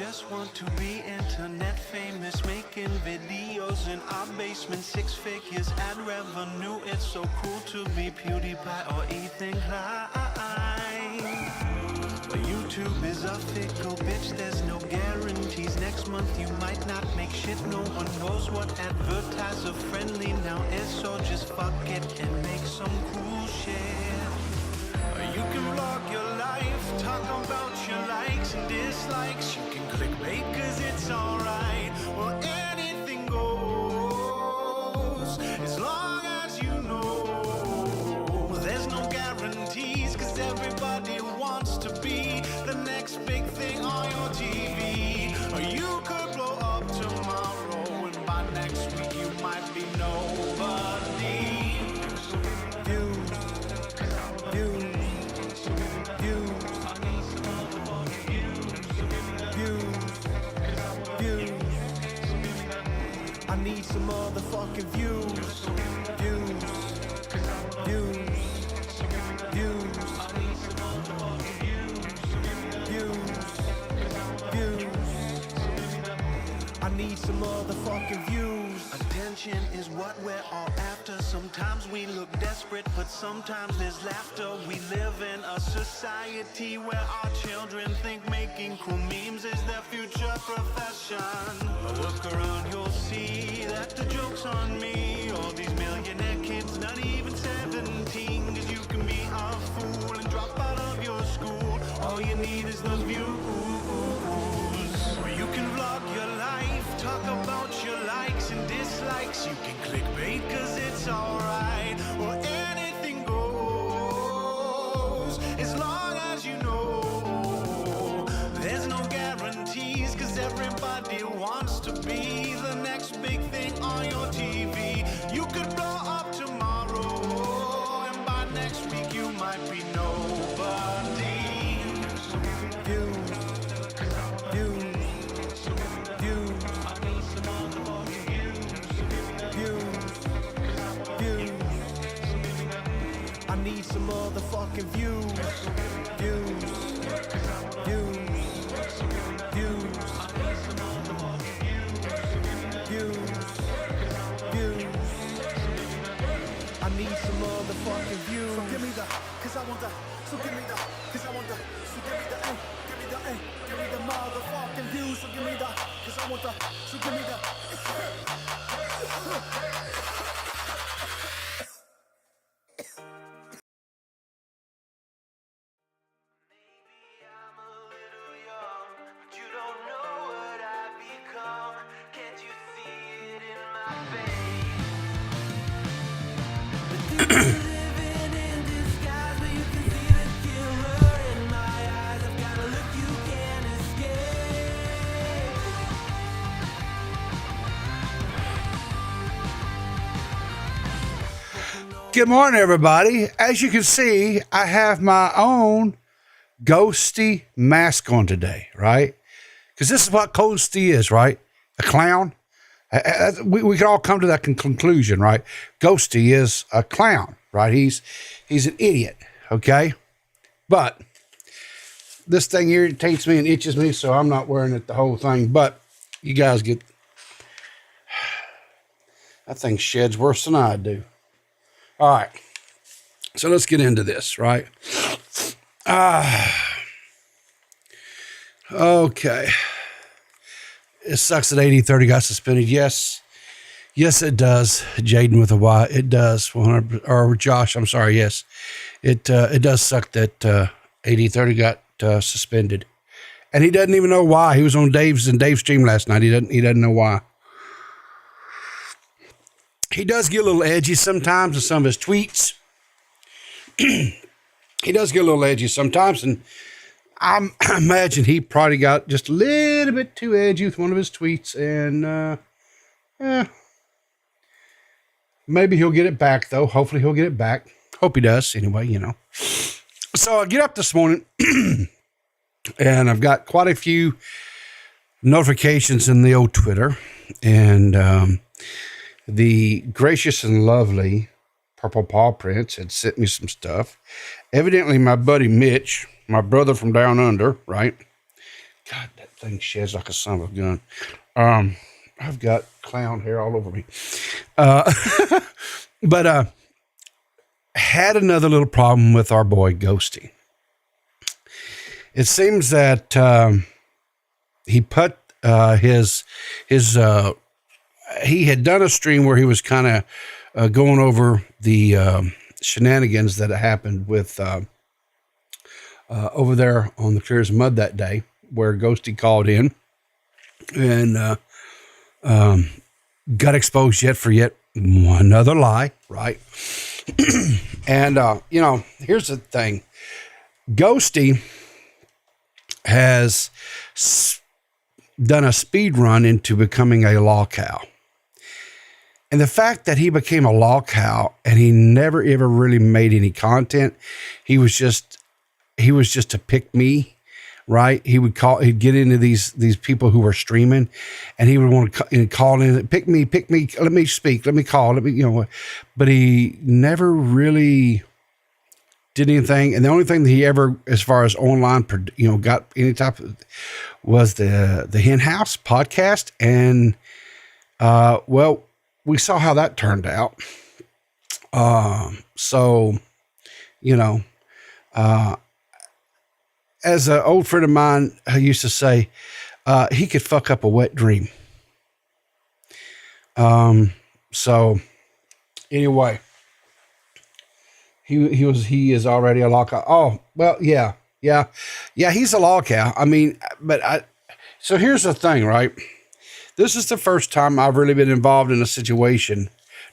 just want to be internet famous, making videos in our basement, 6 figures ad revenue. It's so cool to be PewDiePie or Ethan Klein. But YouTube is a fickle bitch, there's no guarantees. Next month you might not make shit, no one knows what advertiser friendly now is. So just fuck it and make some cool shit. You can vlog your life, talk about your likes and dislikes. You can clickbait cause it's alright. Well, anything goes, as long as you know. There's no guarantees cause everybody wants to be the next big thing on your TV. Or you could blow up tomorrow and by next week you might be nobody. I need some motherfucking views. I need some motherfucking views. Attention is what we're all after. Sometimes we look desperate, but sometimes there's laughter. We live in a society where our children think making cool memes is their future profession. Look around, you'll see that the joke's on me. All these millionaire kids, not even 17, cause you can be a fool and drop out of your school. All you need is those views. Or you can vlog your life, talk about your likes and dislikes. You can clickbait cause it's alright. Or anything goes, as long as you know. There's no guarantees cause everybody wants to be the next big thing on your TV. You could blow up tomorrow and by next week you might be nobody. I need some motherfucking views. I need some motherfucking views. So give me the, cause I want the, so give me the, cause I want the, so give me the, give me the, give me the motherfucking views. So give me the, cause I want the, so give me the. Good morning, everybody. As you can see, I have my own Ghosty mask on today, right? Because this is what Ghosty is, right? A clown. We can all come to that conclusion, right? Ghosty is a clown, right? He's an idiot, okay? But this thing irritates me and itches me, so I'm not wearing it the whole thing. But you guys get... That thing sheds worse than I do. All right, so let's get into this, right? Okay. It sucks that 8030 got suspended. Yes, it does. Jaden with a Y. It does. 100, or Josh, I'm sorry. Yes, it does suck that 8030 got suspended, and he doesn't even know why. He was on Dave's stream last night. He doesn't know why. He does get a little edgy sometimes in some of his tweets. He does get a little edgy sometimes, and I imagine he probably got just a little bit too edgy with one of his tweets, and maybe he'll get it back, though. Hopefully he'll get it back. Hope he does, anyway, you know. So I get up this morning, and I've got quite a few notifications in the old Twitter, and the gracious and lovely Purple Paw Prince had sent me some stuff. Evidently, my buddy Mitch, my brother from down under, right? God, that thing sheds like a son of a gun. I've got clown hair all over me. But had another little problem with our boy Ghosty. It seems that he put he had done a stream where he was kind of going over the shenanigans that happened with over there on the Clears Mud that day, where Ghosty called in and got exposed yet another lie, right? And here's the thing: Ghosty has done a speed run into becoming a law cow. And the fact that he became a law cow and he never ever really made any content, he was just a pick me, right? He'd get into these people who were streaming, and he would want to call in, pick me, let me speak, let me call, but he never really did anything. And the only thing that he ever, as far as online, got any type of, was the Hen House podcast. And, we saw how that turned out. As an old friend of mine used to say, he could fuck up a wet dream. Anyway, he is already a law cow. Oh, well, yeah, he's a law cow. I mean, so here's the thing, right? This is the first time I've really been involved in a situation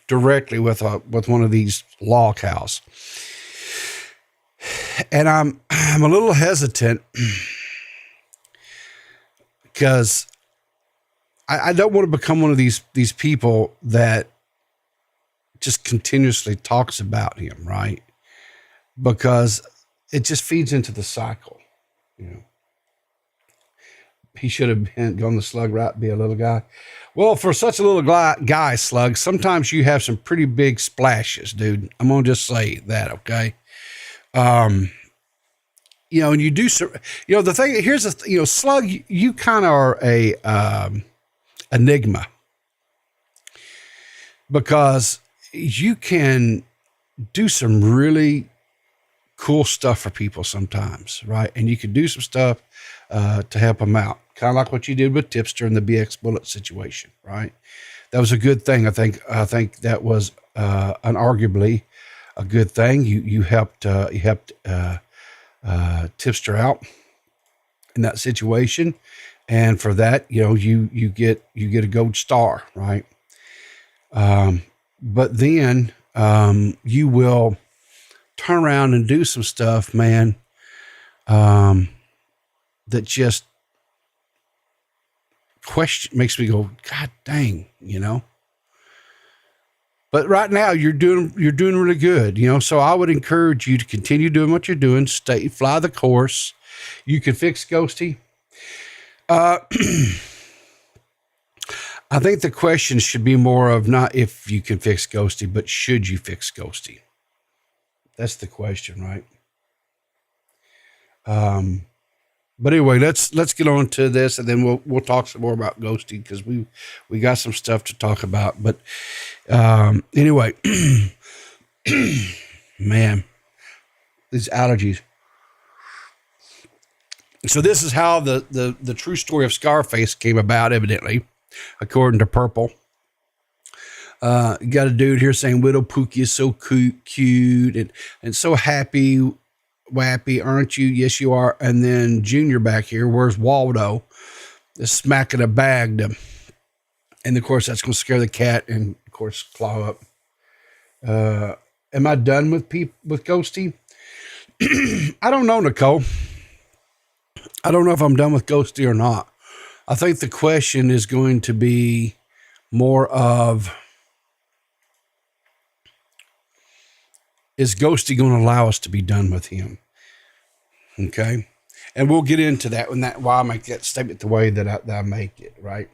directly with one of these law cows. And I'm a little hesitant because I don't want to become one of these people that just continuously talks about him, right? Because it just feeds into the cycle, He should have gone the slug route, be a little guy. Well, for such a little guy, Slug, sometimes you have some pretty big splashes, dude. I'm going to just say that, okay? And you do, the thing, here's the, Slug, you kind of are a enigma, because you can do some really cool stuff for people sometimes, right? And you can do some stuff to help them out, kind of like what you did with Tipster in the BX Bullet situation, right? That was a good thing. I think that was unarguably a good thing. You helped Tipster out in that situation, and for that, you get a gold star, right? But then you will turn around and do some stuff, man, that just makes me go, God dang, But right now you're doing really good, So I would encourage you to continue doing what you're doing. Fly the course. You can fix Ghosty. I think the question should be more of not if you can fix Ghosty, but should you fix Ghosty? That's the question, right? But anyway, let's get on to this, and then we'll talk some more about Ghosty, because we got some stuff to talk about. But anyway, man, these allergies. So this is how the true story of Scarface came about, evidently, according to Purple. You got a dude here saying Widow Pookie is so cute and so happy. Wappy, aren't you? Yes, you are. And then Junior back here, where's Waldo? Is smacking a bag and of course that's going to scare the cat and of course claw up. Am I done with Ghosty? I don't know, Nicole. I don't know if I'm done with Ghosty or not. I think the question is going to be more of, is Ghosty going to allow us to be done with him? Okay. And we'll get into that why I make that statement the way that I make it, right?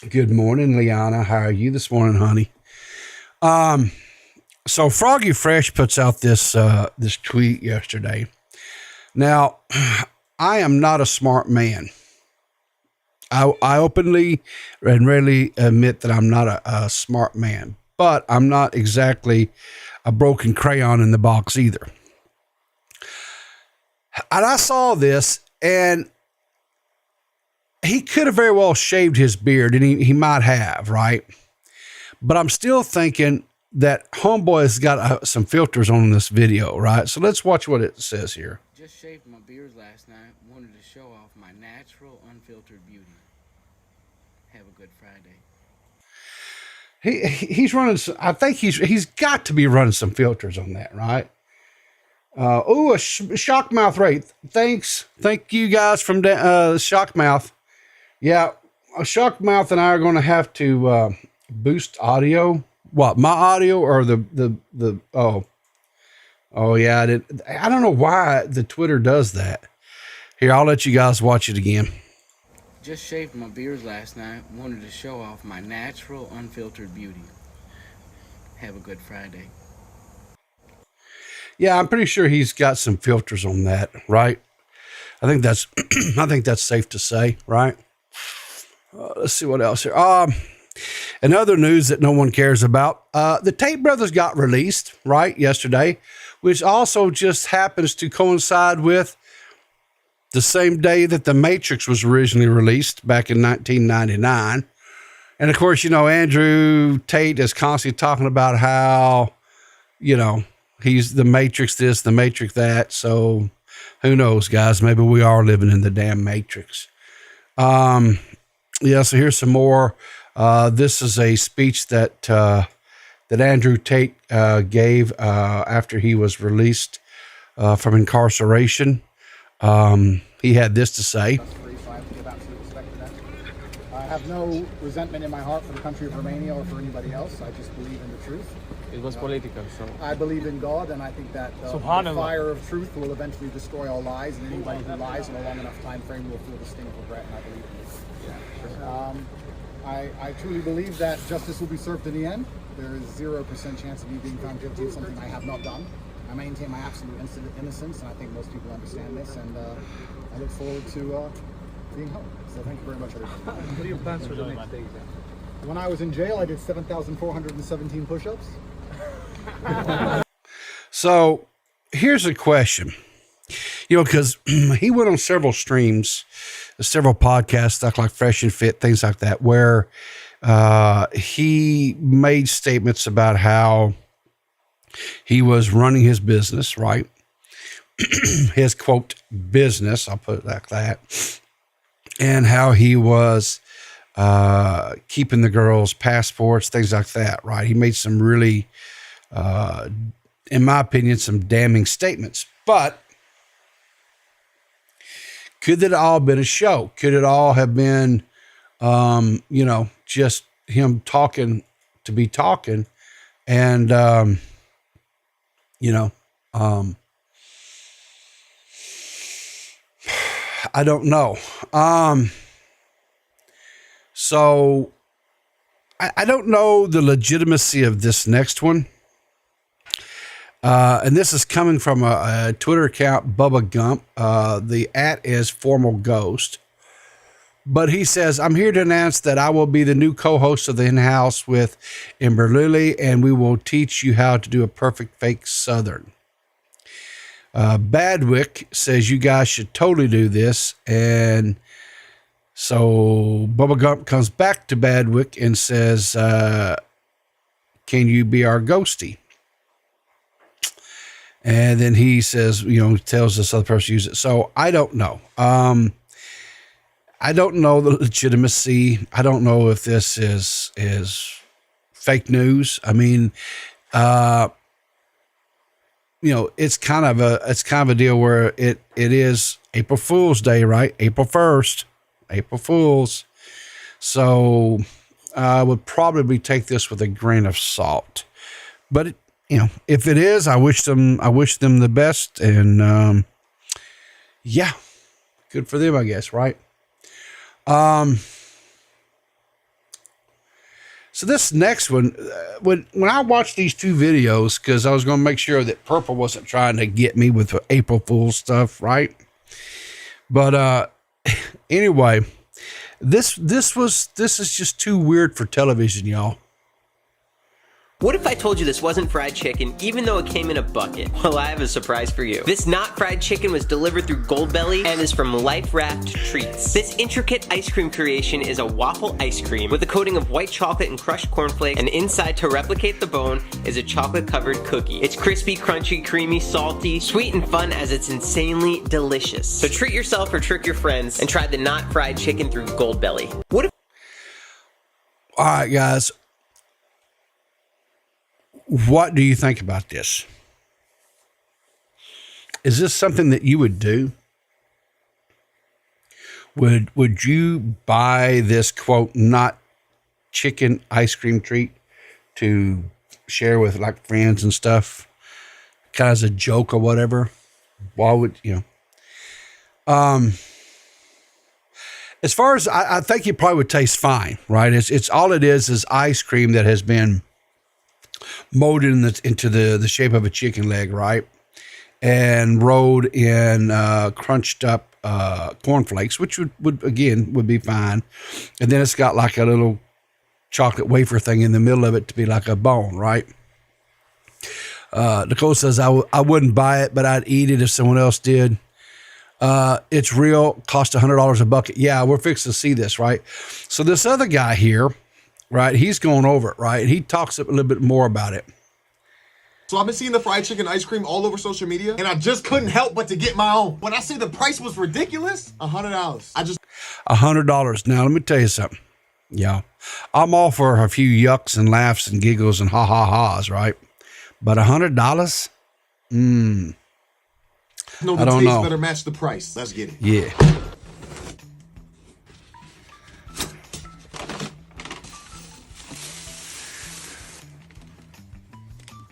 Good morning, Liana. How are you this morning, honey? So Froggy Fresh puts out this tweet yesterday. Now, I am not a smart man. I openly and rarely admit that I'm not a smart man, but I'm not exactly a broken crayon in the box either. And I saw this, and he could have very well shaved his beard, and he might have, right? But I'm still thinking that homeboy has got some filters on this video, right? So let's watch what it says here. Just shaved my beard last night. Wanted to show off my natural, unfiltered beauty. Have a good Friday. He's running. I think he's got to be running some filters on that, right? A shock mouth rate. Thank you guys from shock mouth. Yeah, a shock mouth and I are going to have to boost audio. What, my audio or the oh yeah, I don't know why the Twitter does that. Here, I'll let you guys watch it again. Just shaved my beard last night. Wanted to show off my natural, unfiltered beauty. Have a good Friday. Yeah, I'm pretty sure he's got some filters on that, right? I think that's I think that's safe to say, right? Let's see what else here. In other news that no one cares about, the Tate brothers got released, right, yesterday, which also just happens to coincide with the same day that The Matrix was originally released back in 1999. And of course, Andrew Tate is constantly talking about how, he's the Matrix this, the Matrix that. So who knows, guys? Maybe we are living in the damn Matrix. Yeah, so here's some more. This is a speech that Andrew Tate gave after he was released from incarceration. He had this to say. I have no resentment in my heart for the country of Romania or for anybody else. I just believe in the truth. It was political, so... I believe in God, and I think that the fire of truth will eventually destroy all lies, and anybody who lies in a long enough time frame will feel the sting of regret, and I believe in it. Yeah, sure. I truly believe that justice will be served in the end. There is 0% chance of me being found guilty of something I have not done. I maintain my absolute innocence, and I think most people understand this, and I look forward to being home. So thank you very much, everybody. What are your plans for the next days? When I was in jail, I did 7,417 push-ups. So here's a question, because he went on several streams, several podcasts, stuff like Fresh and Fit, things like that, where he made statements about how he was running his business, right? His quote business, I'll put it like that, and how he was keeping the girls' passports, things like that, right? He made some really, in my opinion, some damning statements. But could it all been a show? Could it all have been, just him talking to be talking, and I don't know. So I don't know the legitimacy of this next one. And this is coming from a Twitter account, Bubba Gump. The @ is Formal Ghost. But he says, I'm here to announce that I will be the new co-host of the In-House with Ember Lily, and we will teach you how to do a perfect fake Southern. Badwick says you guys should totally do this. And so Bubba Gump comes back to Badwick and says, can you be our Ghosty? And then he says, tells this other person to use it. So I don't know. I don't know the legitimacy. I don't know if this is fake news. I mean, it's kind of a deal where it is April Fool's Day, right? April 1st, April Fools. So I would probably take this with a grain of salt. But if it is, I wish them the best, and yeah, good for them, I guess, right? So this next one, when I watched these two videos, because I was going to make sure that Purple wasn't trying to get me with April Fool's stuff, right? But anyway, This is just too weird for television, y'all. What if I told you this wasn't fried chicken, even though it came in a bucket? Well, I have a surprise for you. This not fried chicken was delivered through Goldbelly and is from Life Wrapped Treats. This intricate ice cream creation is a waffle ice cream with a coating of white chocolate and crushed cornflakes, and inside, to replicate the bone, is a chocolate-covered cookie. It's crispy, crunchy, creamy, salty, sweet, and fun as it's insanely delicious. So treat yourself or trick your friends and try the not fried chicken through Goldbelly. What if... All right, guys. What do you think about this? Is this something that you would do? Would you buy this, quote, not chicken ice cream treat to share with like friends and stuff, kind of as a joke or whatever? Why would you know? As far as I think it probably would taste fine, right? It's all it is ice cream that has been molded into the shape of a chicken leg, right? And rolled in crunched up cornflakes, which would be fine. And then it's got like a little chocolate wafer thing in the middle of it to be like a bone, right? Nicole says, I wouldn't buy it, but I'd eat it if someone else did. It's real, cost $100 a bucket. Yeah, we're fixing to see this, right? So this other guy here, right, he's going over it, right? He talks a little bit more about it. So I've been seeing the fried chicken ice cream all over social media, and I just couldn't help but to get my own. When I say the price was ridiculous, $100. $100. Now, let me tell you something. Yeah, I'm all for a few yucks and laughs and giggles and ha-ha-ha's, right? But $100? No, the I don't taste know. better match the price. Let's get it. Yeah.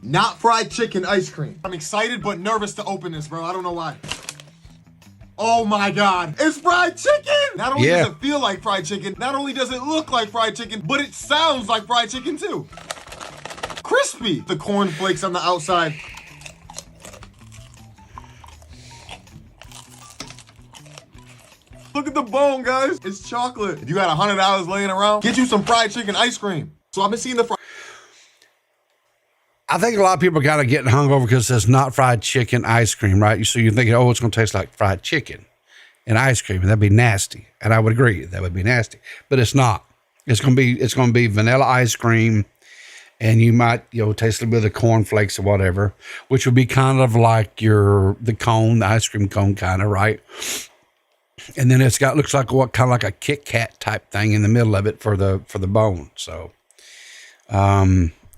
Not fried chicken ice cream. I'm excited but nervous to open this, bro. I don't know why. Oh my God, it's fried chicken! Not only does it feel like fried chicken, not only does it look like fried chicken, but it sounds like fried chicken too. Crispy. The cornflakes on the outside. Look at the bone, guys. It's chocolate. If you got $100 laying around, get you some fried chicken ice cream. So I've been seeing the I think a lot of people are kind of getting hung over because it's not fried chicken ice cream, right? So you're thinking, oh, it's going to taste like fried chicken and ice cream, and that'd be nasty. And I would agree, that would be nasty, but it's not. It's going to be vanilla ice cream, and you might, taste a little bit of the cornflakes or whatever, which would be kind of like the ice cream cone kind of, right? And then looks like kind of like a Kit Kat type thing in the middle of it for the bone. So,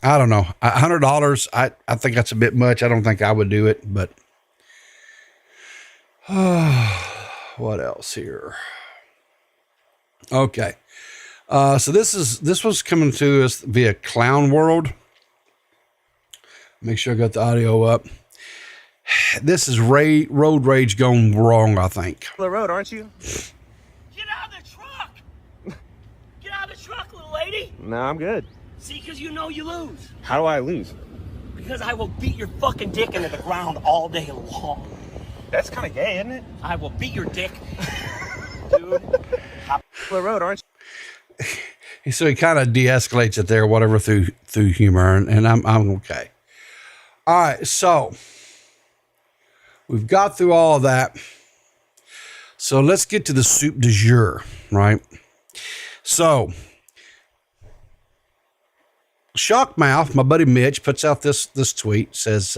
I don't know. $100. I think that's a bit much. I don't think I would do it, but what else here? Okay. So this was coming to us via Clown World. Make sure I got the audio up. This is road rage going wrong, I think. The road, aren't you? Get out of the truck! Get out of the truck, little lady! No, I'm good. See, because you know you lose. How do I lose? Because I will beat your fucking dick into the ground all day long. That's kind of gay, isn't it? I will beat your dick. Dude. The road, aren't you? So he kind of de-escalates it there, whatever, through humor, and I'm okay. All right, so we've got through all of that. So let's get to the soup du jour, right? So Shockmouth, my buddy Mitch, puts out this tweet, says,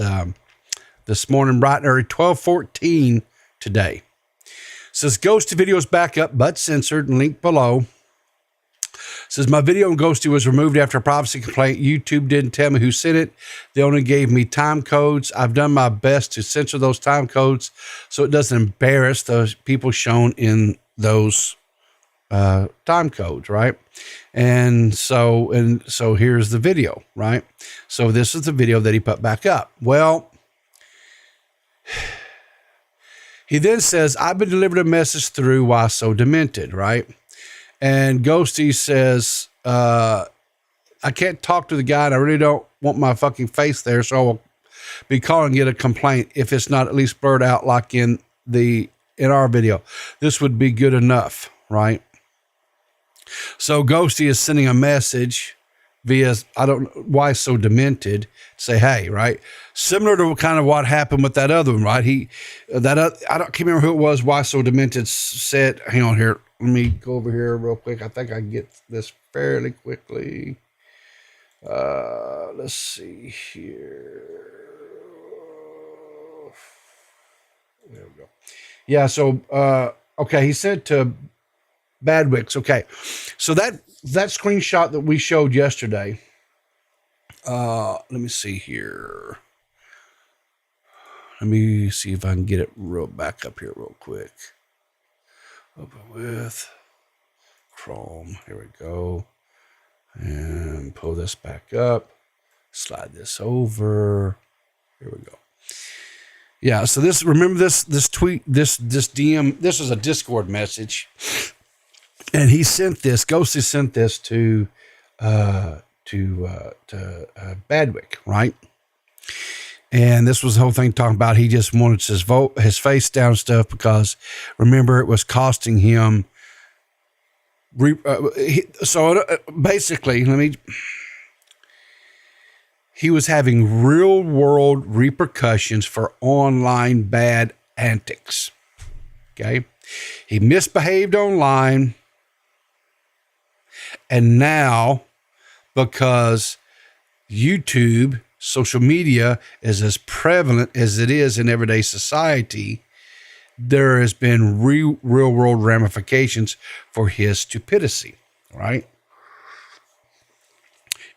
this morning, bright and early, 12:14 today. Says, Ghosty videos back up, but censored, link below. Says, my video on Ghosty was removed after a privacy complaint. YouTube didn't tell me who sent it. They only gave me time codes. I've done my best to censor those time codes so it doesn't embarrass those people shown in those time codes, right? And so here's the video, right? So this is the video that he put back up. Well, he then says, I've been delivered a message through Why So Demented, right? And Ghosty says, I can't talk to the guy and I really don't want my fucking face there, so I'll be calling and get a complaint if it's not at least blurred out like in our video. This would be good enough, right? So Ghosty is sending a message via, I don't know why so demented, to say, hey, right? Similar to kind of what happened with that other one, right? I can't remember who it was, why so demented said, hang on here. Let me go over here real quick. I think I can get this fairly quickly. Let's see here. There we go. Yeah, so, okay, he said to Badwicks. Okay, so that screenshot that we showed yesterday, let me see here. Let me see if I can get it back up here real quick. Open with Chrome. Here we go. And pull this back up. Slide this over. Here we go. Yeah, so remember this tweet, this DM, this is a Discord message. And he sent this, Ghosty sent this to Badwick, right? And this was the whole thing talking about he just wanted his face down stuff because, remember, it was costing him. Basically, he was having real world repercussions for online bad antics. Okay, he misbehaved online. And now, because YouTube, social media is as prevalent as it is in everyday society, there has been real world ramifications for his stupidity, right?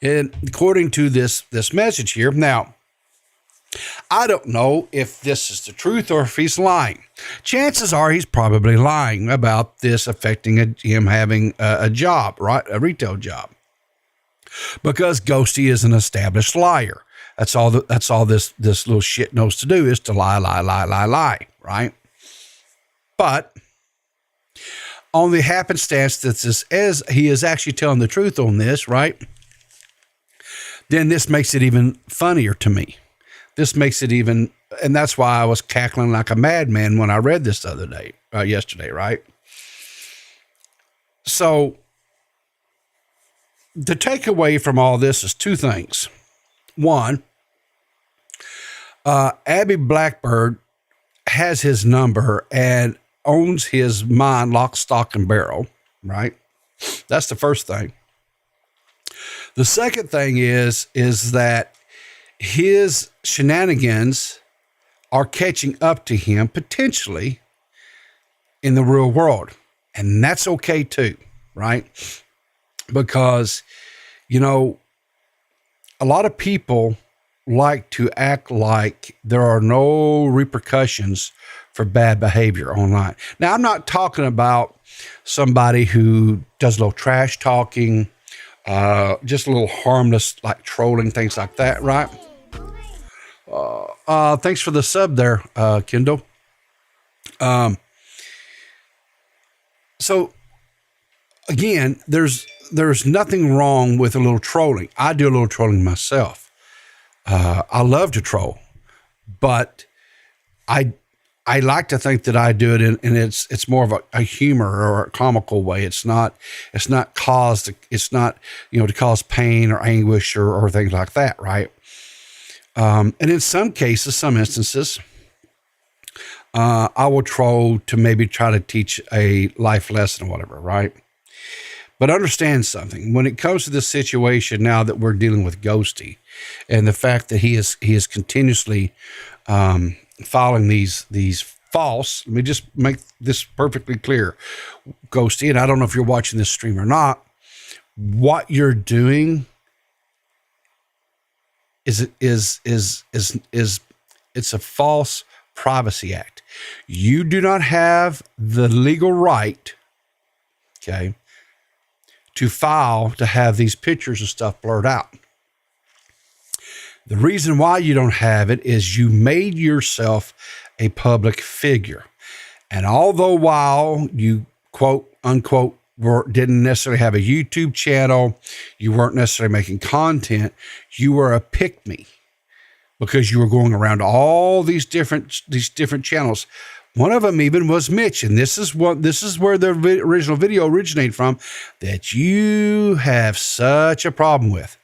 And according to this message here, now, I don't know if this is the truth or if he's lying. Chances are he's probably lying about this affecting him having a job, right? A retail job. Because Ghosty is an established liar. That's all this little shit knows to do is to lie, right? But on the happenstance that as he is actually telling the truth on this, right? Then this makes it even funnier to me. This makes it even, and that's why I was cackling like a madman when I read this yesterday, right? So the takeaway from all this is two things. One, Abby Blackbird has his number and owns his mind lock, stock, and barrel, right? That's the first thing. The second thing is that his shenanigans are catching up to him potentially in the real world. And that's okay too, right? Because, a lot of people like to act like there are no repercussions for bad behavior online. Now, I'm not talking about somebody who does a little trash talking, just a little harmless, like trolling, things like that, right? Thanks for the sub there, Kendall. So again, there's nothing wrong with a little trolling. I do a little trolling myself. I love to troll, but I like to think that I do it and it's more of a humor or a comical way. It's not to cause pain or anguish or things like that, right? And in some instances, I will troll to maybe try to teach a life lesson or whatever, right? But understand something. When it comes to this situation now that we're dealing with Ghosty and the fact that he is continuously following these false, let me just make this perfectly clear, Ghosty, and I don't know if you're watching this stream or not, what you're doing is it's a false privacy act. You do not have the legal right, okay, to have these pictures and stuff blurred out. The reason why you don't have it is you made yourself a public figure. And although while you quote unquote didn't necessarily have a YouTube channel, you weren't necessarily making content, you were a pick-me. because you were going around all these different channels. One of them even was Mitch, and this is where the original video originated from, that you have such a problem with.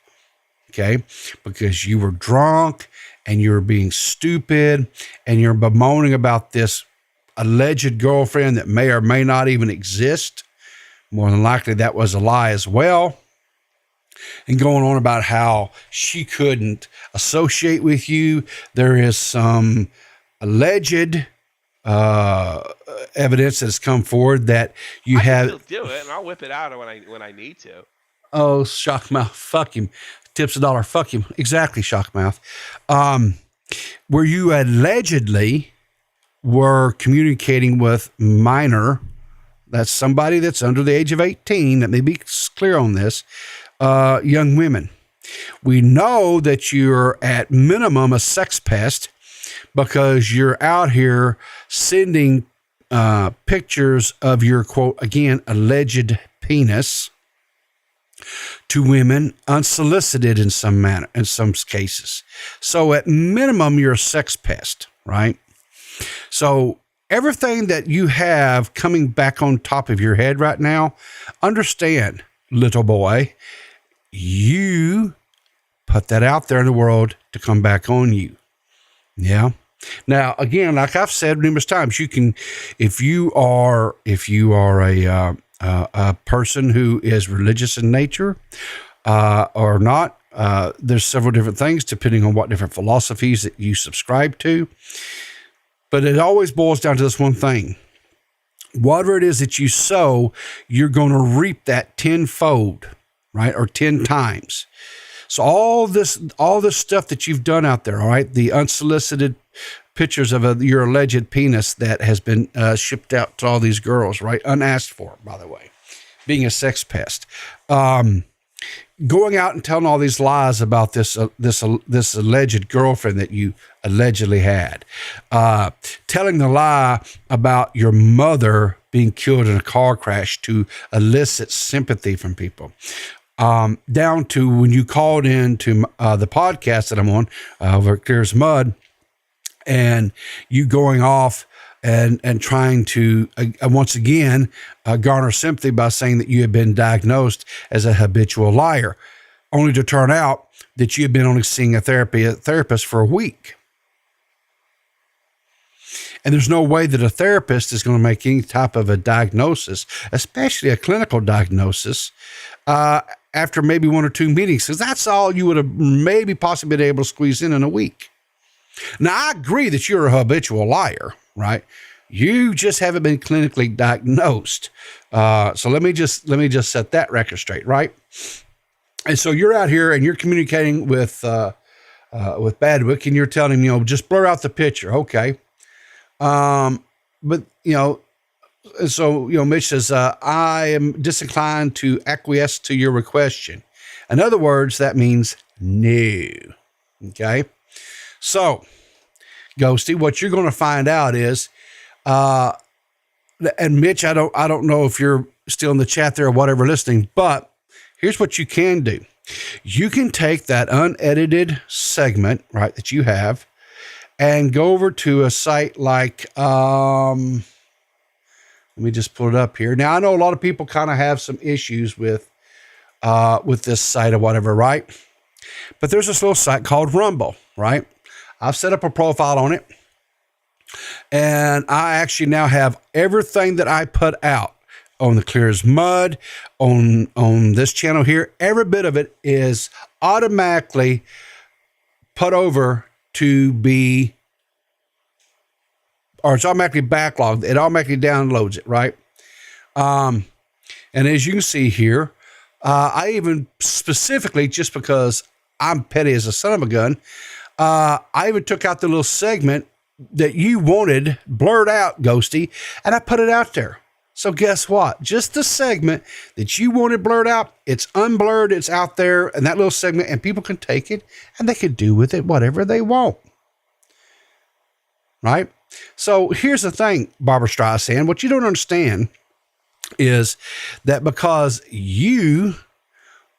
Okay, because you were drunk and you were being stupid and you're bemoaning about this alleged girlfriend that may or may not even exist. More than likely, that was a lie as well. And going on about how she couldn't associate with you. There is some alleged evidence that has come forward that you have. Still do it, and I'll whip it out when I need to. Oh, Shockmouth, fuck him. Tips $1, fuck him. Exactly, Shockmouth. Where you allegedly were communicating with minor, that's somebody that's under the age of 18, let me be clear on this, young women. We know that you're at minimum a sex pest because you're out here sending pictures of your, quote, again, alleged penis to women unsolicited in some manner, in some cases. So at minimum, you're a sex pest, right? So everything that you have coming back on top of your head right now, understand, little boy, you put that out there in the world to come back on you. Yeah. Now, again, like I've said numerous times, you can, if you are a person who is religious in nature or not, there's several different things depending on what different philosophies that you subscribe to. But it always boils down to this one thing. Whatever it is that you sow, you're going to reap that tenfold, right? Or 10 times. So all this stuff that you've done out there, all right, the unsolicited pictures of your alleged penis that has been shipped out to all these girls, right? Unasked for, by the way, being a sex pest. Going out and telling all these lies about this alleged girlfriend that you allegedly had. Telling the lie about your mother being killed in a car crash to elicit sympathy from people. Down to when you called in to the podcast that I'm on, over at Clear as Mud, and you going off and trying to, once again, garner sympathy by saying that you had been diagnosed as a habitual liar, only to turn out that you had been only seeing a therapist for a week. And there's no way that a therapist is going to make any type of a diagnosis, especially a clinical diagnosis, after maybe 1 or 2 meetings, because that's all you would have maybe possibly been able to squeeze in a week. Now, I agree that you're a habitual liar, right? You just haven't been clinically diagnosed. So let me just set that record straight, right? And so you're out here and you're communicating with Badwick, and you're telling him, just blur out the picture, okay? But so Mitch says, I am disinclined to acquiesce to your request. In other words, that means no. Okay. So, Ghosty, what you're going to find out is, and Mitch, I don't know if you're still in the chat there or whatever listening, but here's what you can do. You can take that unedited segment, right, that you have, and go over to a site like, let me just pull it up here. Now, I know a lot of people kind of have some issues with this site or whatever, right? But there's this little site called Rumble, right? I've set up a profile on it, and I actually now have everything that I put out on the Clear as Mud, on this channel here. Every bit of it is automatically put over to be, or it's automatically backlogged. It automatically downloads it, right? And as you can see here, I even specifically, just because I'm petty as a son of a gun, I even took out the little segment that you wanted blurred out, Ghosty, and I put it out there. So guess what? Just the segment that you wanted blurred out, it's unblurred, it's out there, and that little segment, and people can take it, and they can do with it whatever they want. Right? So here's the thing, Barbara Streisand. What you don't understand is that because you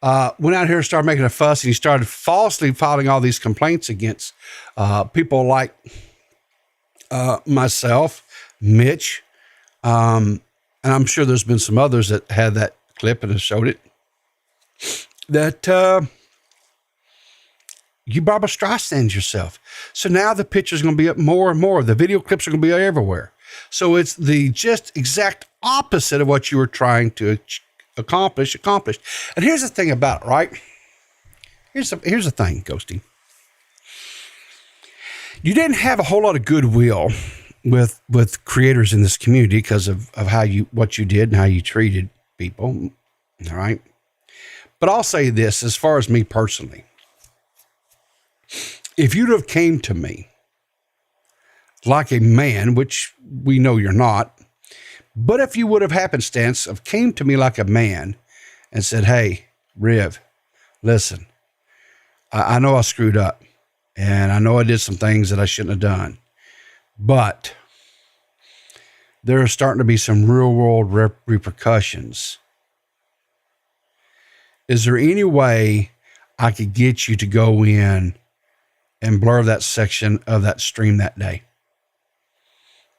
went out here and started making a fuss, and he started falsely filing all these complaints against people like myself, Mitch, and I'm sure there's been some others that had that clip and have showed it, that you Barbara Streisand yourself. So now the picture's going to be up more and more. The video clips are going to be everywhere. So it's the just exact opposite of what you were trying to accomplished. And here's the thing about it, right? Here's the thing, Ghosty. You didn't have a whole lot of goodwill with creators in this community because of what you did and how you treated people. All right. But I'll say this, as far as me personally, if you'd have came to me like a man, which we know you're not, but if you would have happenstance of came to me like a man and said, hey, Riv, listen, I know I screwed up and I know I did some things that I shouldn't have done, but there are starting to be some real world repercussions. Is there any way I could get you to go in and blur that section of that stream that day?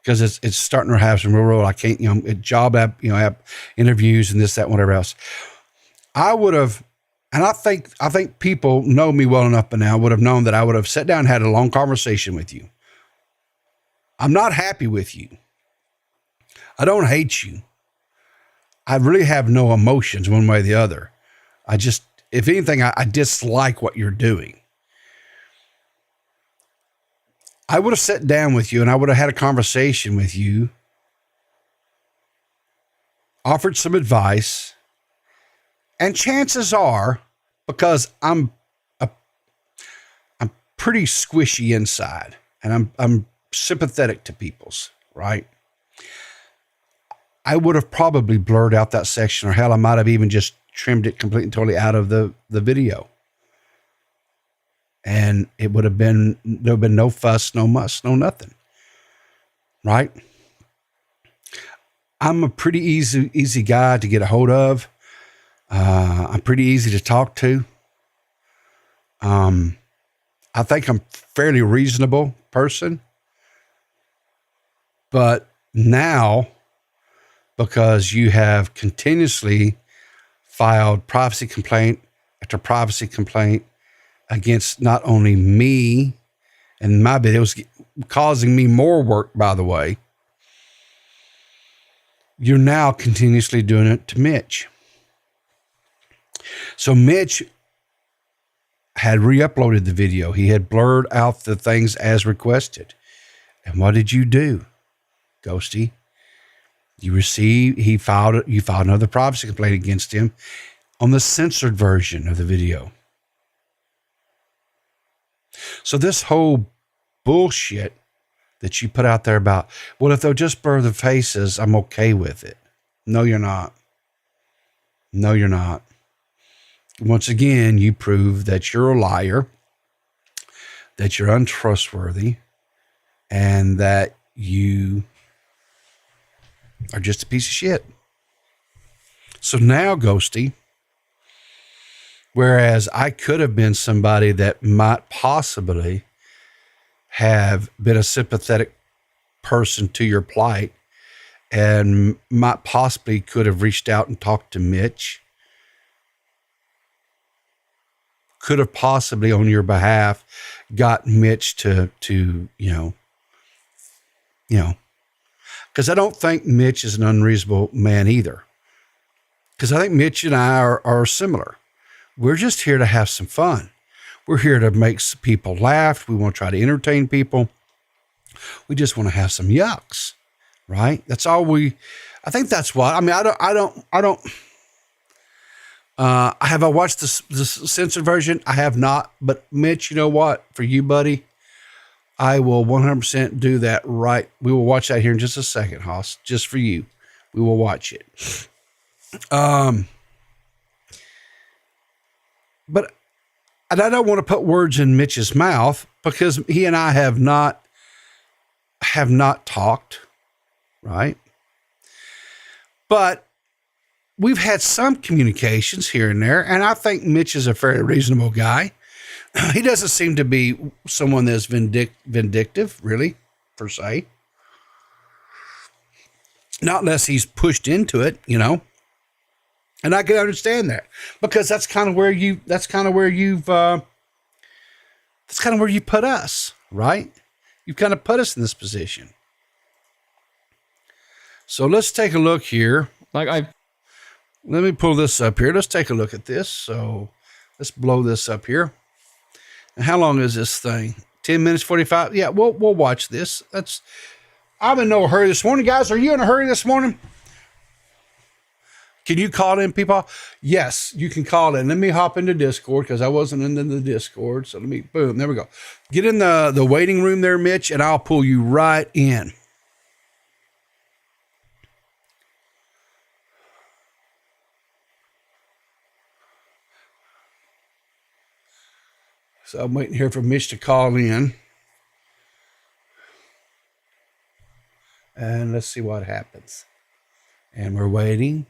Because it's starting to have some real world. I can't, job app, app interviews and this, that, whatever else. I would have, and I think people know me well enough by now, would have known that I would have sat down and had a long conversation with you. I'm not happy with you. I don't hate you. I really have no emotions one way or the other. I just, if anything, I dislike what you're doing. I would have sat down with you and I would have had a conversation with you, offered some advice, and chances are, because I'm pretty squishy inside and I'm sympathetic to people's, right? I would have probably blurred out that section, or hell, I might have even just trimmed it completely and totally out of the video. And it would have been, there would have been no fuss, no muss, no nothing. Right? I'm a pretty easy guy to get a hold of. I'm pretty easy to talk to. I think I'm a fairly reasonable person. But now, because you have continuously filed privacy complaint after privacy complaint against not only me and my videos, causing me more work, by the way, you're now continuously doing it to Mitch. So Mitch had re-uploaded the video. He had blurred out the things as requested. And what did you do, Ghosty? You filed another privacy complaint against him on the censored version of the video. So this whole bullshit that you put out there about, well, if they'll just blur the faces, I'm okay with it. No, you're not. No, you're not. Once again, you prove that you're a liar, that you're untrustworthy, and that you are just a piece of shit. So now, Ghosty, whereas I could have been somebody that might possibly have been a sympathetic person to your plight and might possibly could have reached out and talked to Mitch, could have possibly on your behalf got Mitch to because I don't think Mitch is an unreasonable man either. Because I think Mitch and I are similar. We're just here to have some fun. We're here to make people laugh. We want to try to entertain people. We just want to have some yucks, right? That's all I think that's why. I mean, have I watched the censored version? I have not. But Mitch, you know what? For you, buddy, I will 100% do that right. We will watch that here in just a second, Hoss. Just for you. We will watch it. But and I don't want to put words in Mitch's mouth because he and I have not talked, right? But we've had some communications here and there, and I think Mitch is a fairly reasonable guy. He doesn't seem to be someone that's vindictive, really, per se. Not unless he's pushed into it, you know. And I can understand that because that's kind of where you put us, right? You've kind of put us in this position. So let's take a look here. Let me pull this up here. Let's take a look at this. So let's blow this up here. And how long is this thing? 10 minutes, 45. Yeah, we'll watch this. I'm in no hurry this morning. Guys, are you in a hurry this morning? Can you call in, people? Yes, you can call in. Let me hop into Discord because I wasn't in the Discord. So boom, there we go. Get in the waiting room there, Mitch, and I'll pull you right in. So I'm waiting here for Mitch to call in. And let's see what happens. And we're waiting.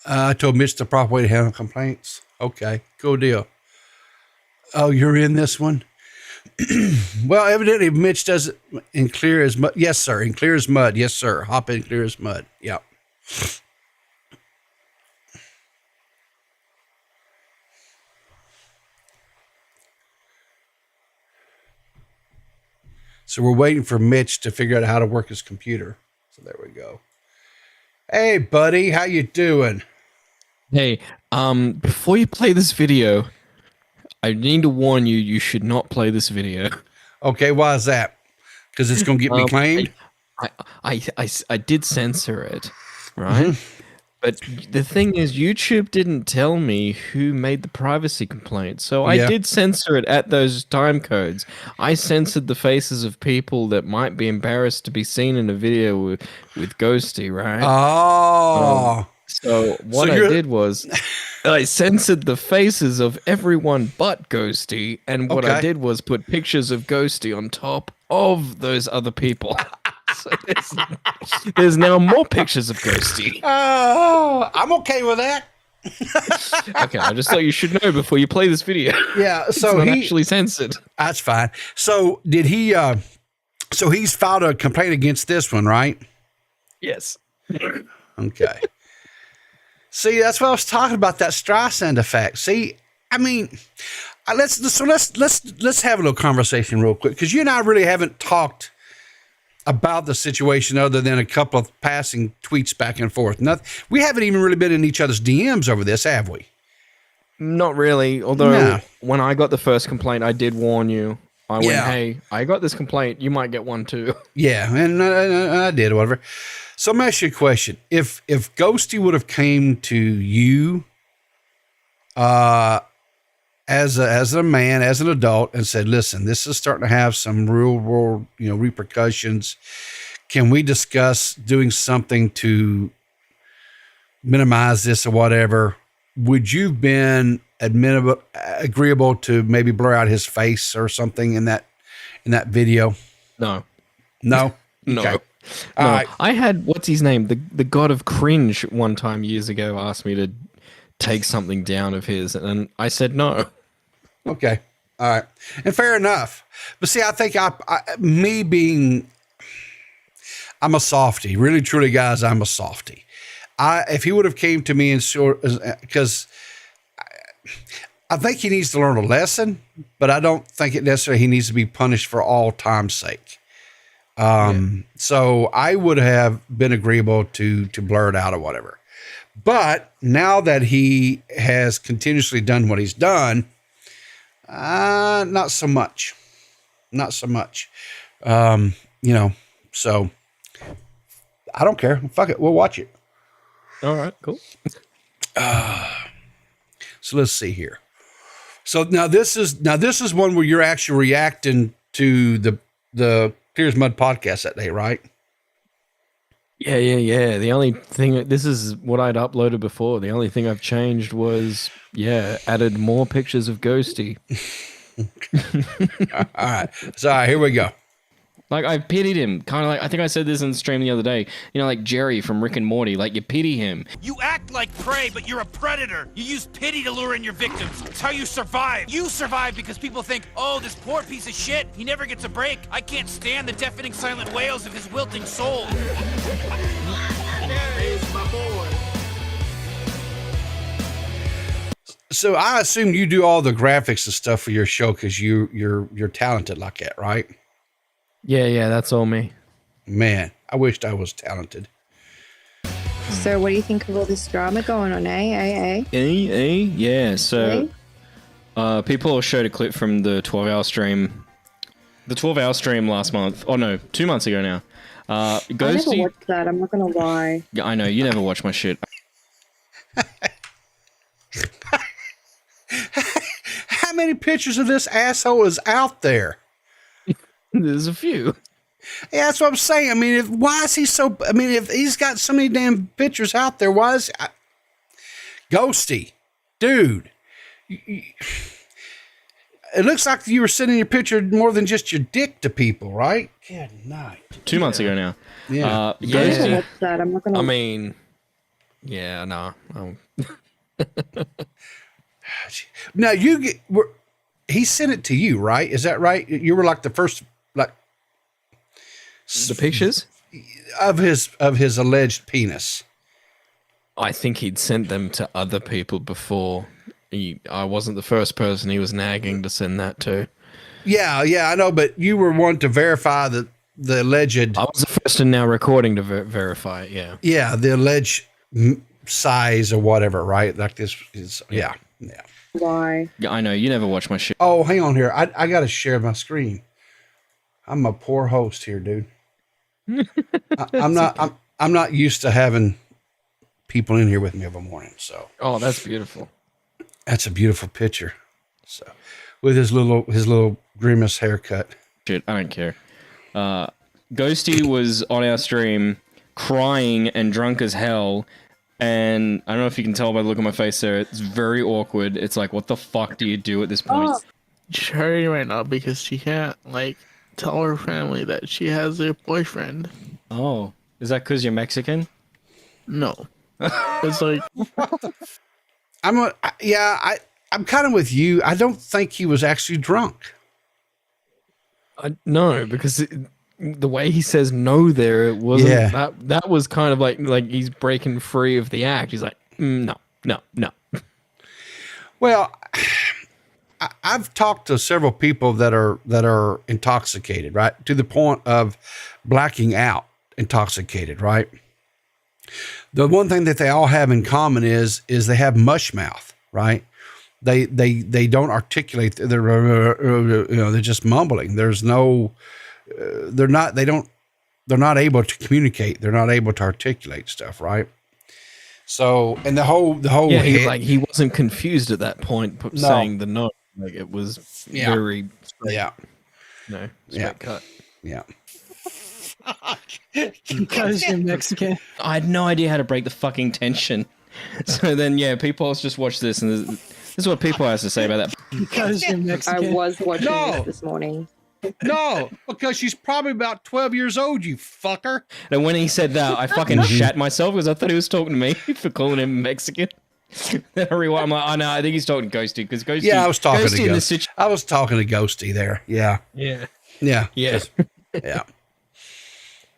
I told Mitch the proper way to handle complaints. Okay, cool deal. Oh, you're in this one? Well, evidently Mitch does it in clear as mud. Yes, sir. In clear as mud. Yes, sir. Hop in clear as mud. Yep. So we're waiting for Mitch to figure out how to work his computer. So there we go. Hey, buddy, how you doing? Hey, before you play this video, I need to warn you, you should not play this video. Okay, why is that? Because it's going to get me claimed? I did censor it, right? Mm-hmm. But the thing is, YouTube didn't tell me who made the privacy complaint. So I did censor it at those time codes. I censored the faces of people that might be embarrassed to be seen in a video with Ghosty, right? Oh. So what I did was I censored the faces of everyone but Ghosty. And what I did was put pictures of Ghosty on top of those other people. So there's now more pictures of Ghosty. Oh, I'm okay with that. Okay, I just thought you should know before you play this video. Yeah, so it's not actually censored. That's fine. So did he? So he's filed a complaint against this one, right? Yes. Okay. See, that's what I was talking about, that Streisand effect. See, I mean, let's have a little conversation real quick because you and I really haven't talked about the situation other than a couple of passing tweets back and forth. We haven't even really been in each other's DMs over this, have we? Not really. Although when I got the first complaint, I did warn you. I went, hey, I got this complaint. You might get one too. Yeah, and I did, whatever. So I'm going to ask you a question. If Ghosty would have came to you as a man, as an adult, and said, listen, this is starting to have some real world, repercussions. Can we discuss doing something to minimize this or whatever? Would you have been agreeable to maybe blur out his face or something in that video? No. No? No. Okay. No. Right. I had, what's his name? The god of cringe one time years ago asked me to take something down of his, and I said no. Okay. All right. And fair enough. But see, I think I'm a softie. Really, truly, guys, I'm a softie. If he would have came to me because I think he needs to learn a lesson, but I don't think it necessarily he needs to be punished for all time's sake. So I would have been agreeable to blur it out or whatever. But now that he has continuously done what he's done, not so much. Not so much. So I don't care. Fuck it. We'll watch it. All right, cool. So let's see here. So now this is one where you're actually reacting to the Clear as Mud podcast that day, right? Yeah. The only thing, this is what I'd uploaded before. The only thing I've changed was, added more pictures of Ghosty. All right. So here we go. Like, I pitied him. Kind of like, I think I said this in the stream the other day. You know, like Jerry from Rick and Morty. Like, you pity him. You act like prey, but you're a predator. You use pity to lure in your victims. It's how you survive. You survive because people think, oh, this poor piece of shit, he never gets a break. I can't stand the deafening silent wails of his wilting soul. There's my boy. So I assume you do all the graphics and stuff for your show because you're talented like that, right? Yeah, that's all me. Man, I wished I was talented. So what do you think of all this drama going on, Yeah, so people showed a clip from the 12-hour stream. The 12-hour stream last month. Oh no, 2 months ago now. Ghosty, I never watched that, I'm not gonna lie. Yeah, I know, you never watch my shit. How many pictures of this asshole is out there? There's a few. Yeah, that's what I'm saying. I mean, why is he so... I mean, if he's got so many damn pictures out there, why is... Ghosty. Dude. It looks like you were sending your picture more than just your dick to people, right? Good night. 2 months ago now. Yeah. Ghosty, What's that? I'm not gonna... I mean... Yeah, no. Now, he sent it to you, right? Is that right? You were like the first... like the pictures? Of his alleged penis. I think he'd sent them to other people before. I wasn't the first person he was nagging to send that to. Yeah, I know, but you were one to verify the alleged... I was the first in now recording to verify it, yeah. Yeah, the alleged size or whatever, right? Like this is... Yeah. Why? Yeah, I know, you never watch my shit. Oh, hang on here. I got to share my screen. I'm a poor host here, dude. I'm not used to having people in here with me every morning. So. Oh, that's beautiful. That's a beautiful picture. So, with his little grimace haircut. Shit, I don't care. Ghosty was on our stream crying and drunk as hell. And I don't know if you can tell by the look on my face there. It's very awkward. It's like, what the fuck do you do at this point? She's hurting right now because she can't, like, tell her family that she has a boyfriend. Oh, is that because you're Mexican? No. It's like... I'm kind of with you. I don't think he was actually drunk. No, because the way he says no there, it wasn't. Yeah. That was kind of like he's breaking free of the act. He's like, no. Well, I've talked to several people that are intoxicated, right? To the point of blacking out, intoxicated, right? The one thing that they all have in common is they have mush mouth, right? They don't articulate. They're just mumbling. There's no, they're not able to communicate. They're not able to articulate stuff, right? So, and the whole yeah, he wasn't confused at that point, saying the no. Like it was very straight cut. Yeah. Because you're Mexican. I had no idea how to break the fucking tension. So then, people just watch this, and this is what people has to say about that. Because you're Mexican. I was watching this morning. No, because she's probably about 12 years old, you fucker. And when he said that, I fucking shat myself because I thought he was talking to me for calling him Mexican. Then I rewind. I'm like, oh no, I think he's talking to Ghosty because Ghosty. Yeah, I was talking to Ghosty. I was talking to Ghosty there. Yeah.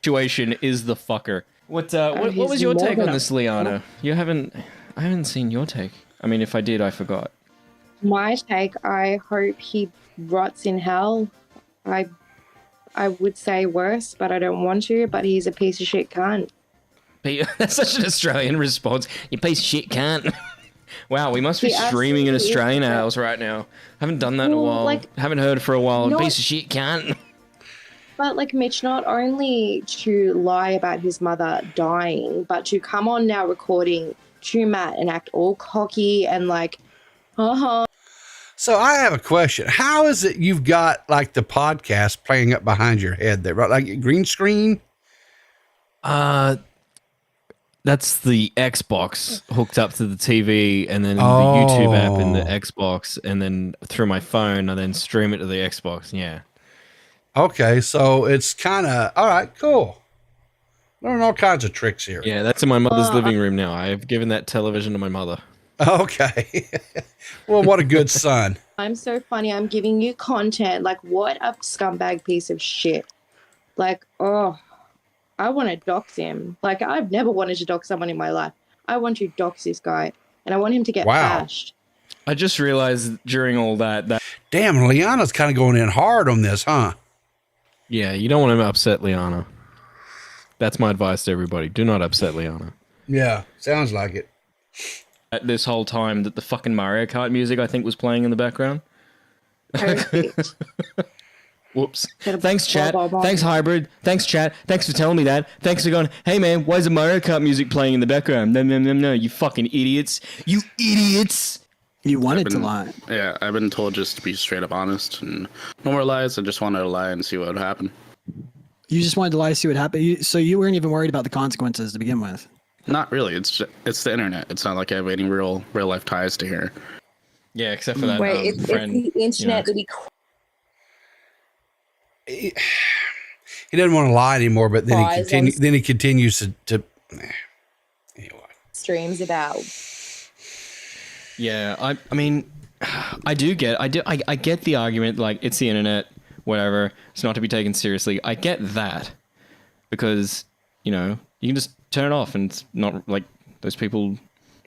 Situation is the fucker. What was your take on this, Liana? I haven't seen your take. I mean, if I did, I forgot. My take, I hope he rots in hell. I would say worse, but I don't want to, but he's a piece of shit cunt. That's such an Australian response. You piece of shit cunt. Wow, we must be streaming in Australian house right now. Haven't done that in a while. Haven't heard for a while. Piece of shit cunt. But like Mitch, not only to lie about his mother dying, but to come on now recording to Matt and act all cocky and like, So I have a question. How is it you've got like the podcast playing up behind your head there, right? Like green screen? That's the Xbox hooked up to the TV, and then the YouTube app in the Xbox, and then through my phone, I then stream it to the Xbox. Yeah. Okay, so it's kind of all right. Cool. Learning all kinds of tricks here. Yeah, that's in my mother's living room now. I've given that television to my mother. Okay. Well, what a good son. I'm so funny. I'm giving you content. Like, what a scumbag piece of shit. Like, oh, I want to dox him. Like, I've never wanted to dox someone in my life. I want to dox this guy, and I want him to get bashed. I just realized during all that damn, Liana's kind of going in hard on this, huh? Yeah, you don't want to upset Liana. That's my advice to everybody. Do not upset Liana. Yeah, sounds like it. At this whole time that the fucking Mario Kart music, I think, was playing in the background. Whoops. Thanks, chat. Thanks, Hybrid. Thanks, chat. Thanks for telling me that. Thanks for going, hey, man, why is the Mario Kart music playing in the background? No, you fucking idiots. You idiots. You wanted to lie. Yeah, I've been told just to be straight up honest and no more lies. I just wanted to lie and see what would happen. You just wanted to lie to see what happened? So you weren't even worried about the consequences to begin with? Not really. It's the internet. It's not like I have any real life ties to here. Yeah, except for that Wait, it's friend. the internet that he doesn't want to lie anymore, but then he continues to streams about. Yeah, I mean, I get the argument, like, it's the internet, whatever, it's not to be taken seriously. I get that, because, you know, you can just turn it off, and it's not, like, those people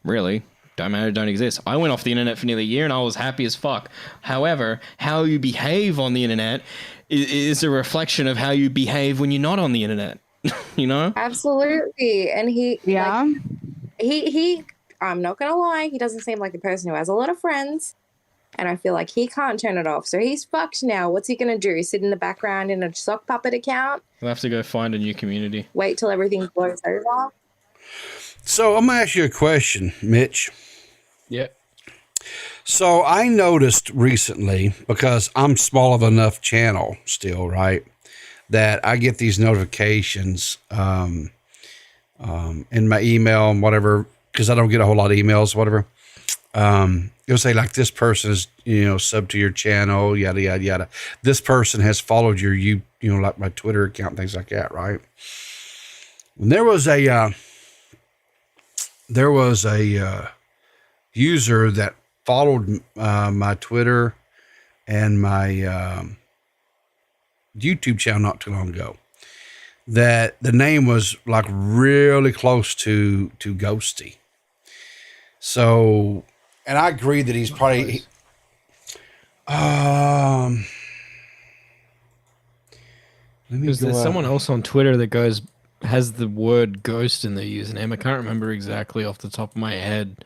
really don't matter, don't exist. I went off the internet for nearly a year, and I was happy as fuck. However, how you behave on the internet is a reflection of how you behave when you're not on the internet, you know? Absolutely. And he I'm not gonna lie, he doesn't seem like a person who has a lot of friends, and I feel like he can't turn it off. So he's fucked now. What's he gonna do? Sit in the background in a sock puppet account? We'll have to go find a new community. Wait till everything blows over? So I'm gonna ask you a question, Mitch. Yeah. So I noticed recently, because I'm small of enough channel still, right, that I get these notifications in my email and whatever, because I don't get a whole lot of emails, whatever. It'll say like, this person is, you know, sub to your channel, yada, yada, yada. This person has followed your, you know, like my Twitter account, things like that, right? When there was a user that followed my Twitter and my YouTube channel not too long ago, that the name was like really close to Ghosty. So, and I agree that he's probably, there's someone else on Twitter that has the word ghost in their username. I can't remember exactly off the top of my head.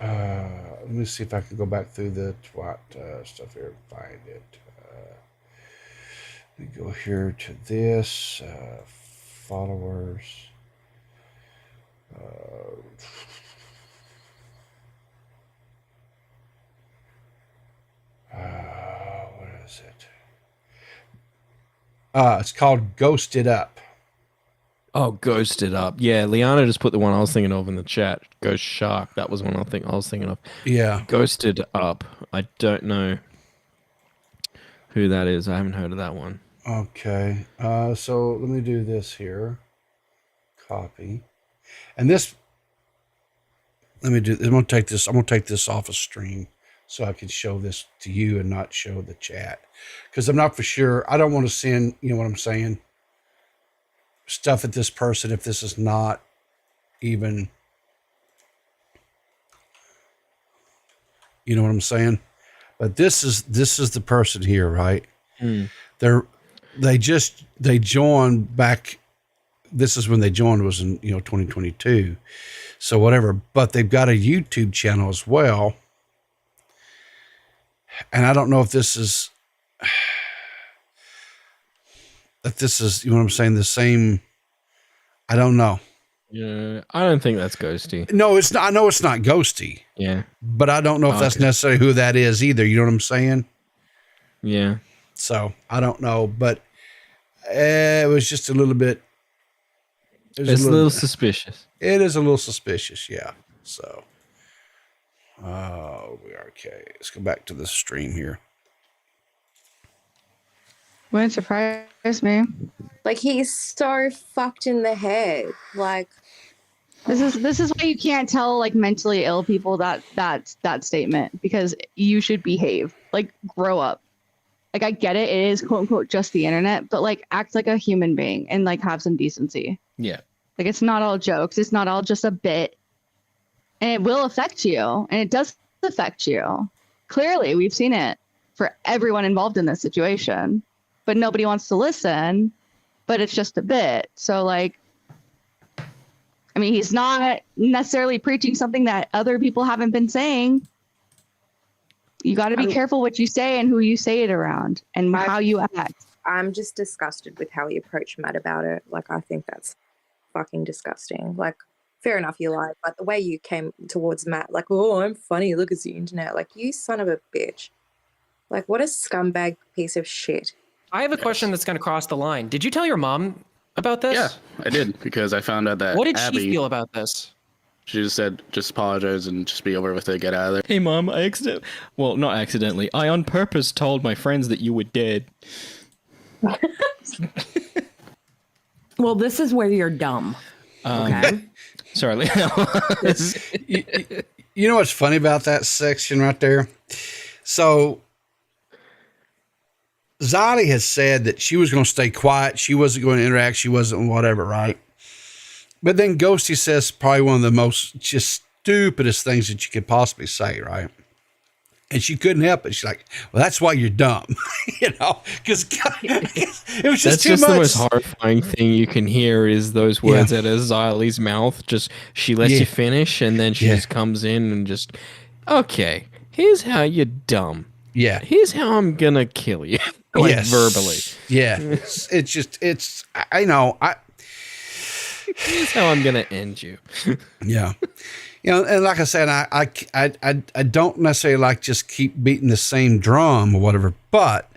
Let me see if I can go back through the twat stuff here and find it. We go here to this, followers. What is it? It's called Ghosted Up. Oh, Ghosted Up. Yeah, Liana just put the one I was thinking of in the chat. Ghost Shark. That was one I was thinking of. Yeah. Ghosted Up. I don't know who that is. I haven't heard of that one. Okay. So let me do this here. Copy. And this, I'm going to take this off a stream so I can show this to you and not show the chat. Because I'm not for sure. I don't want to send, you know what I'm saying, stuff at this person if this is not even, you know what I'm saying? But this is the person here, right? They joined back. This is when they joined, was in 2022. So whatever, but they've got a YouTube channel as well. And I don't know if this is, you know what I'm saying, the same. I don't know. Yeah, I don't think that's Ghosty. No, it's not. I know it's not Ghosty. Yeah. But I don't know if that's necessarily who that is either. You know what I'm saying? Yeah. So I don't know, but it was just a little bit. It's a little suspicious. It is a little suspicious, yeah. So, okay. Let's go back to the stream here. Wouldn't surprise me. Like, he's so fucked in the head. Like, this is why you can't tell like mentally ill people that statement, because you should behave. Like, grow up. Like, I get it. It is quote unquote just the internet, but like act like a human being and like have some decency. Yeah. Like, it's not all jokes. It's not all just a bit. And it will affect you. And it does affect you. Clearly, we've seen it for everyone involved in this situation. But nobody wants to listen. But it's just a bit. So, like, I mean, he's not necessarily preaching something that other people haven't been saying. You got to be careful what you say and who you say it around and how you act. I'm just disgusted with how he approached Matt about it. Like, I think that's fucking disgusting. Like, fair enough, you lied, but the way you came towards Matt, like, oh, I'm funny, look, it's the internet. Like, you son of a bitch. Like, what a scumbag piece of shit. I have a question that's going to cross the line. Did you tell your mom about this? Yeah, I did, because I found out that What did Abby, she feel about this? She just said, just apologize and just be over with it, get out of there. Hey, Mom, not accidentally. I on purpose told my friends that you were dead. Well, this is where you're dumb. Okay. Sorry, you know what's funny about that section right there? So, Zolly has said that she was going to stay quiet. She wasn't going to interact. She wasn't whatever, right? But then Ghosty says probably one of the most just stupidest things that you could possibly say, right? And she couldn't help it. She's like, well, that's why you're dumb. You know, because it was just too much. The most horrifying thing you can hear is those words out of Xylee's mouth. Just, she lets you finish, and then she just comes in and just, okay, here's how you're dumb. Yeah. Here's how I'm going to kill you. Like, verbally. Yeah. It's just, I know. Here's how I'm going to end you. Yeah. You know, and like I said, I don't necessarily like just keep beating the same drum or whatever, but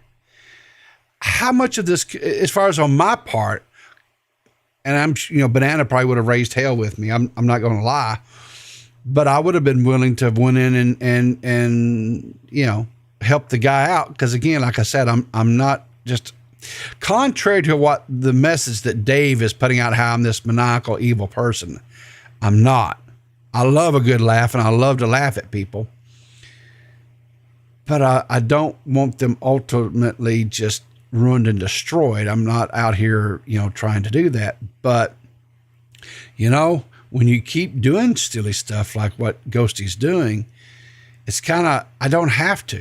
how much of this, as far as on my part, and I'm, Banana probably would have raised hell with me. I'm not going to lie, but I would have been willing to have went in and help the guy out. Because again, like I said, I'm not just, contrary to what the message that Dave is putting out, how I'm this maniacal evil person, I'm not. I love a good laugh, and I love to laugh at people. But I don't want them ultimately just ruined and destroyed. I'm not out here, trying to do that. But, when you keep doing silly stuff like what Ghosty's doing, it's kind of, I don't have to,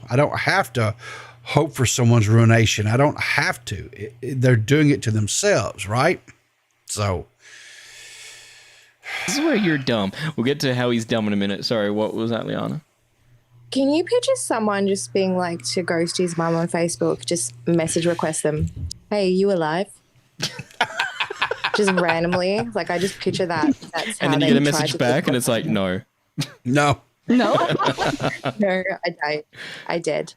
I don't have to hope for someone's ruination. I don't have to. They're doing it to themselves, right? So... This is where you're dumb. We'll get to how he's dumb in a minute. Sorry, what was that, Liana? Can you picture someone just being like to Ghosty's mum on Facebook, just message request them, hey, you alive? Just randomly. Like, I just picture that. That's and then you get a message back and it's like, no. No. No? No, I did.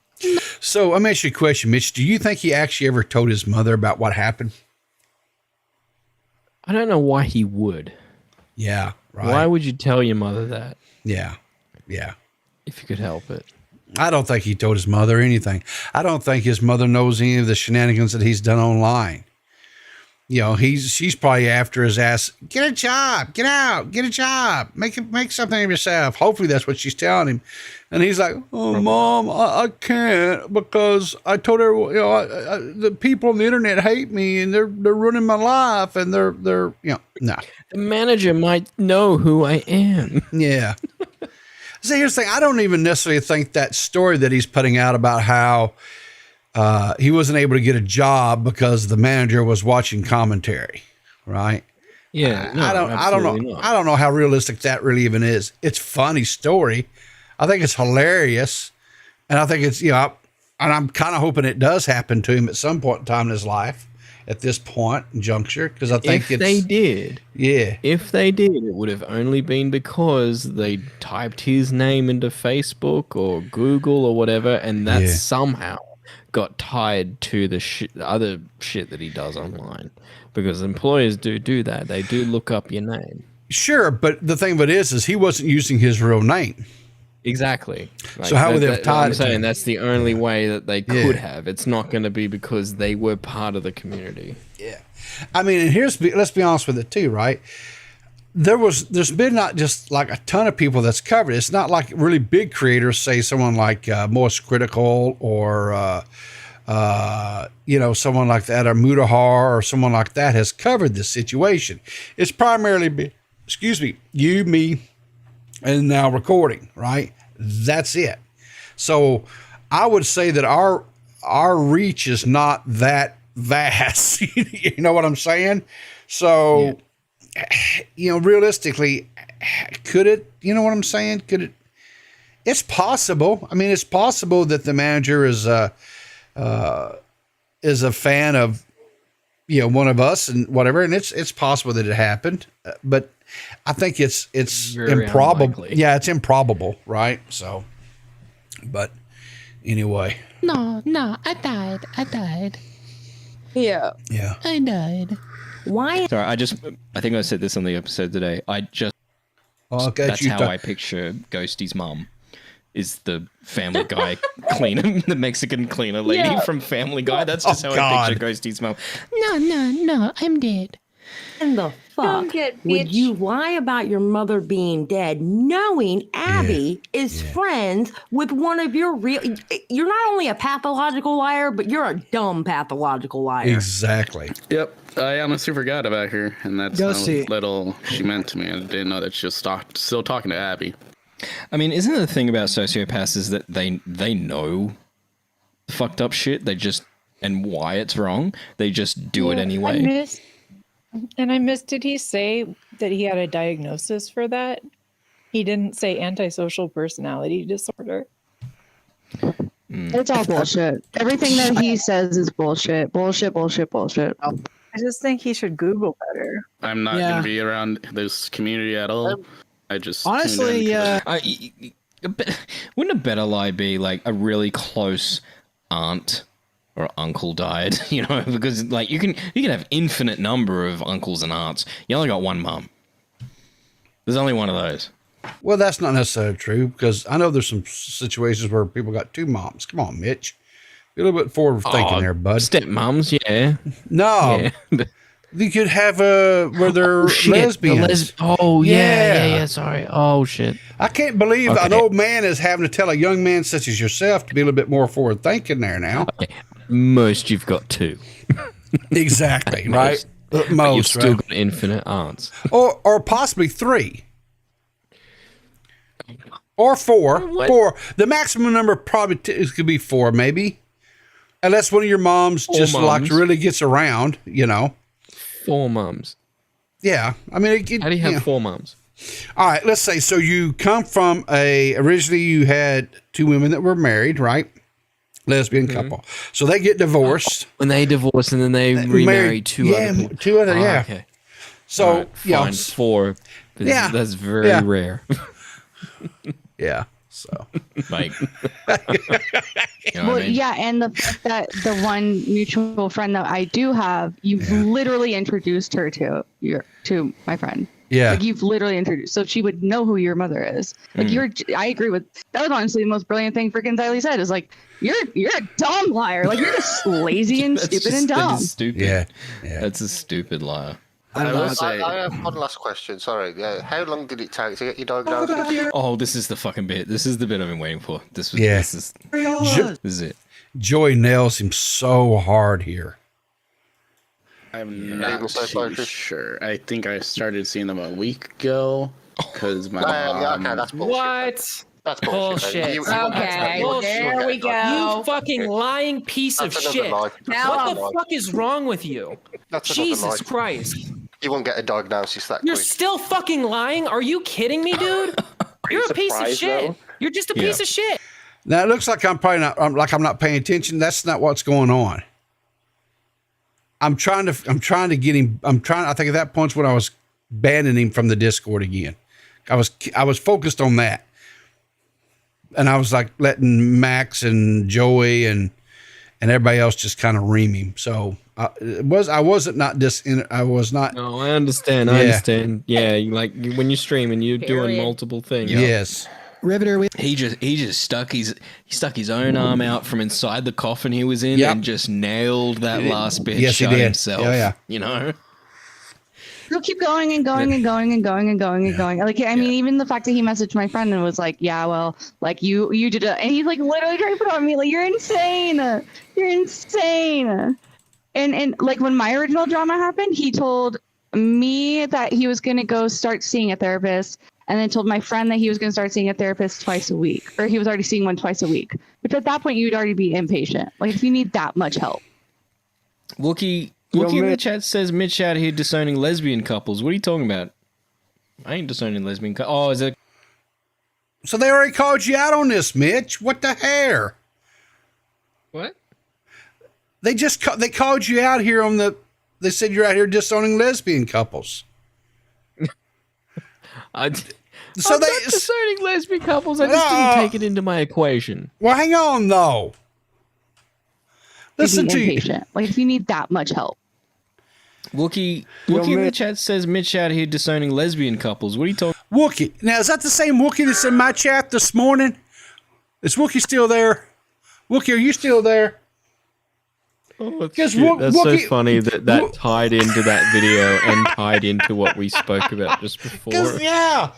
So let me ask you a question, Mitch. Do you think he actually ever told his mother about what happened? I don't know why he would. Yeah, right. Why would you tell your mother that? Yeah. If you could help it. I don't think he told his mother anything. I don't think his mother knows any of the shenanigans that he's done online. She's probably after his ass. Get a job, get out, get a job, make something of yourself. Hopefully that's what she's telling him. And he's like, oh, Mom, I can't, because I told her, the people on the internet hate me and they're ruining my life, and they're no. The manager might know who I am. Yeah. See, here's the thing. I don't even necessarily think that story that he's putting out about how he wasn't able to get a job because the manager was watching commentary, right? Yeah. I don't know. Not. I don't know how realistic that really even is. It's a funny story. I think it's hilarious. And I think it's, and I'm kind of hoping it does happen to him at some point in time in his life at this point in juncture. Because I think if they did, it would have only been because they typed his name into Facebook or Google or whatever. And that somehow got tied to the other shit that he does online, because employers do that. They do look up your name. Sure, but the thing of it is he wasn't using his real name. Exactly. So how would they have tied I'm it saying to? that's the only way that they could have. It's not going to be because they were part of the community. Yeah. I mean, and let's be honest with it too, right? There's been not just like a ton of people that's covered. It's not like really big creators, say someone like Most Critical or someone like that, or Mutahar or someone like that has covered this situation. It's primarily been, you, me, and now recording, right? That's it. So I would say that our reach is not that vast. You know what I'm saying? So, realistically, could it, you know what I'm saying? Could it, it's possible. I mean, it's possible that the manager is a fan of, one of us and whatever. And it's possible that it happened, but I think it's Very improbable. unlikely. Yeah, it's improbable, right? So, but anyway. No, I died. Yeah. Yeah. I died. Why? Sorry, I think I said this on the episode today. That's how I picture Ghosty's mum. Is the Family Guy cleaner, the Mexican cleaner lady from Family Guy. That's just how I picture Ghosty's mum. No, I'm dead. In the fuck would you lie about your mother being dead, knowing Abby is friends with one of your real? You're not only a pathological liar, but you're a dumb pathological liar. Exactly. Yep. I honestly forgot about her, and that's Ghosty. how little she meant to me. I didn't know that she was still talking to Abby. I mean, isn't the thing about sociopaths is that they know fucked up shit, and why it's wrong, they just do it anyway. I missed, did he say that he had a diagnosis for that? He didn't say antisocial personality disorder. It's all bullshit. Everything that he says is bullshit. Bullshit. I just think he should Google better. I'm not going to be around this community at all. I just honestly, wouldn't a better lie be like a really close aunt or uncle died? Because like you can have infinite number of uncles and aunts. You only got one mum. There's only one of those. Well, that's not necessarily true, because I know there's some situations where people got two moms. Come on, Mitch. Be a little bit forward thinking there, bud. Stepmoms, yeah. No. Yeah. You could have where they're lesbians. Yeah. Sorry. Oh, shit. I can't believe an old man is having to tell a young man such as yourself to be a little bit more forward thinking there now. Okay. Most you've got two. Exactly, right? Most, you've still got infinite aunts. Or possibly three. Or four. What? Four. The maximum number probably could be four, maybe. Unless one of your moms just like really gets around, 4 mums. Yeah. I mean, how do you have 4 mums? All right. Let's say, so you come from originally you had 2 women that were married, right? Lesbian couple. So they get divorced. When they divorce and then they remarry 2 other people. 2 other, yeah. Okay. So, right, fine, 4. That's very rare. Yeah. So, like, yeah, and the fact that the one mutual friend that I do have, you've literally introduced her to my friend. Yeah, like you've literally introduced, so she would know who your mother is. Like I agree with that. Was honestly the most brilliant thing freaking Xylee said. Is like you're a dumb liar. Like you're just lazy and stupid and dumb. Stupid. Yeah, that's a stupid liar. I have one last question. Sorry. How long did it take to get your diagnosis? Oh, this is the fucking bit. This is the bit I've been waiting for. This is it. Joy nails him so hard here. I'm not too sure. I think I started seeing them a week ago because my mom... okay, that's bullshit. What? That's bullshit. Okay, there we go. You fucking lying piece of shit. What the fuck is wrong with you? Jesus Christ. You won't get a diagnosis that You're quick. still fucking lying? Are you kidding me, dude? You're a piece of shit. Though? You're just a piece of shit. Now it looks like I'm probably not. I'm not paying attention. That's not what's going on. I'm trying to get him. I think at that point when I was banning him from the Discord again. I was focused on that, and I was like letting Max and Joey and everybody else just kind of ream him. So I was not. No, I understand. I understand. Yeah, like when you stream and you're doing multiple things. Yes. Riverter. He just stuck his own arm out from inside the coffin he was in and just nailed that last bit. Yes, he did. Himself. Yeah. You know. He'll keep going and going and going and going and going and going. Like, I mean, even the fact that he messaged my friend and was like, yeah, well, like you did it. And he's like literally trying to put on me like, you're insane. You're insane. And like when my original drama happened, he told me that he was going to go start seeing a therapist, and then told my friend that he was going to start seeing a therapist twice a week, or he was already seeing one twice a week, which at that point you'd already be impatient. Like if you need that much help. Wookie in the chat says Mitch out here disowning lesbian couples. What are you talking about? I ain't disowning lesbian couples. Oh, is it? So they already called you out on this, Mitch. What the hair? What? They called you out here on the. They said you're out here disowning lesbian couples. I'm not disowning lesbian couples. I just didn't take it into my equation. Well, hang on though. Listen to you. Like if you need that much help. Wookie in the chat says Mitch out here disowning lesbian couples. What are you talking? Wookie. Now is that the same Wookie that's in my chat this morning? Is Wookie still there? Wookie, are you still there? Oh, that's so funny that tied into that video and tied into what we spoke about just before. Yeah.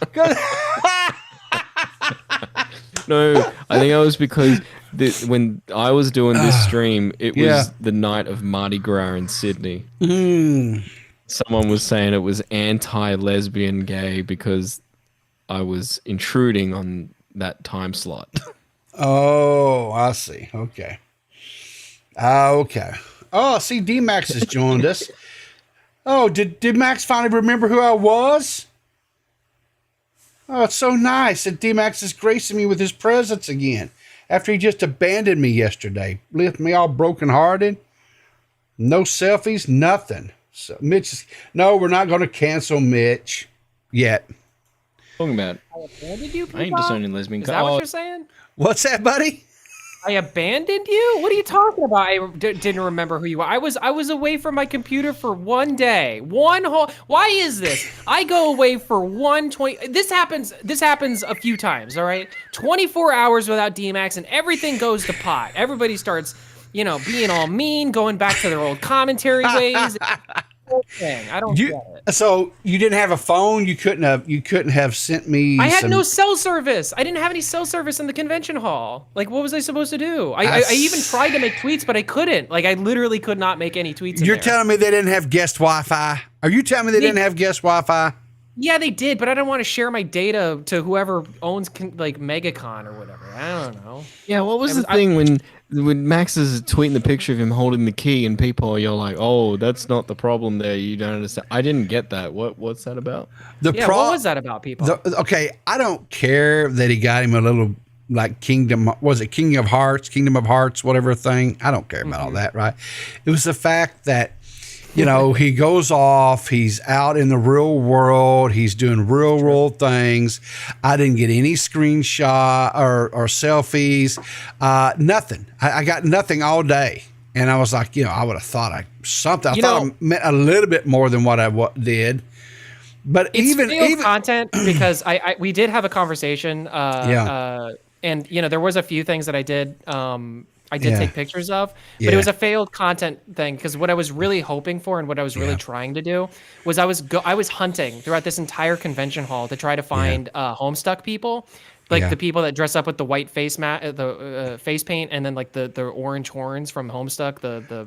No, I think it was because when I was doing this stream, it was the night of Mardi Gras in Sydney. Someone was saying it was anti-lesbian gay because I was intruding on that time slot. Oh, I see. Okay. Okay. Oh, see, D-Max has joined us. Oh, did Max finally remember who I was? Oh, it's so nice that D-Max is gracing me with his presence again after he just abandoned me yesterday. Left me all brokenhearted. No selfies, nothing. So Mitch, no, we're not going to cancel Mitch yet. Talking about? I abandoned you, I ain't disowning lesbian Is that what you're saying? What's that, buddy? I abandoned you? What are you talking about? I didn't remember who you were. I was away from my computer for one day. Why is this? I go away for 120. This happens a few times, all right? 24 hours without DMAX and everything goes to pot. Everybody starts, being all mean, going back to their old commentary ways. Thing. I don't get it. So you didn't have a phone? You couldn't have sent me. I had no cell service. I didn't have any cell service in the convention hall. Like, what was I supposed to do? I even tried to make tweets, but I couldn't. Like, I literally could not make any tweets. You're telling me they didn't have guest Wi-Fi? Are you telling me they didn't have guest Wi-Fi? Yeah, they did, but I don't want to share my data to whoever owns like Megacon or whatever. I don't know. Yeah, what was the thing when Max is tweeting the picture of him holding the key and people you're like, oh, that's not the problem there. You don't understand. I didn't get that. What's that about? What was that about, people? Okay, I don't care that he got him a little like Kingdom of Hearts, whatever thing. I don't care about all that, right? It was the fact that he goes off, he's out in the real world, he's doing real world things. I didn't get any screenshot or selfies, nothing. I got nothing all day. And I was like, I would have thought something. I thought I meant a little bit more than what I did. But it's even content because we did have a conversation. And there was a few things that I did. I did take pictures of, but it was a failed content thing because what I was really hoping for and what I was really trying to do was I was hunting throughout this entire convention hall to try to find Homestuck people, like the people that dress up with the white face face paint and then like the orange horns from Homestuck, the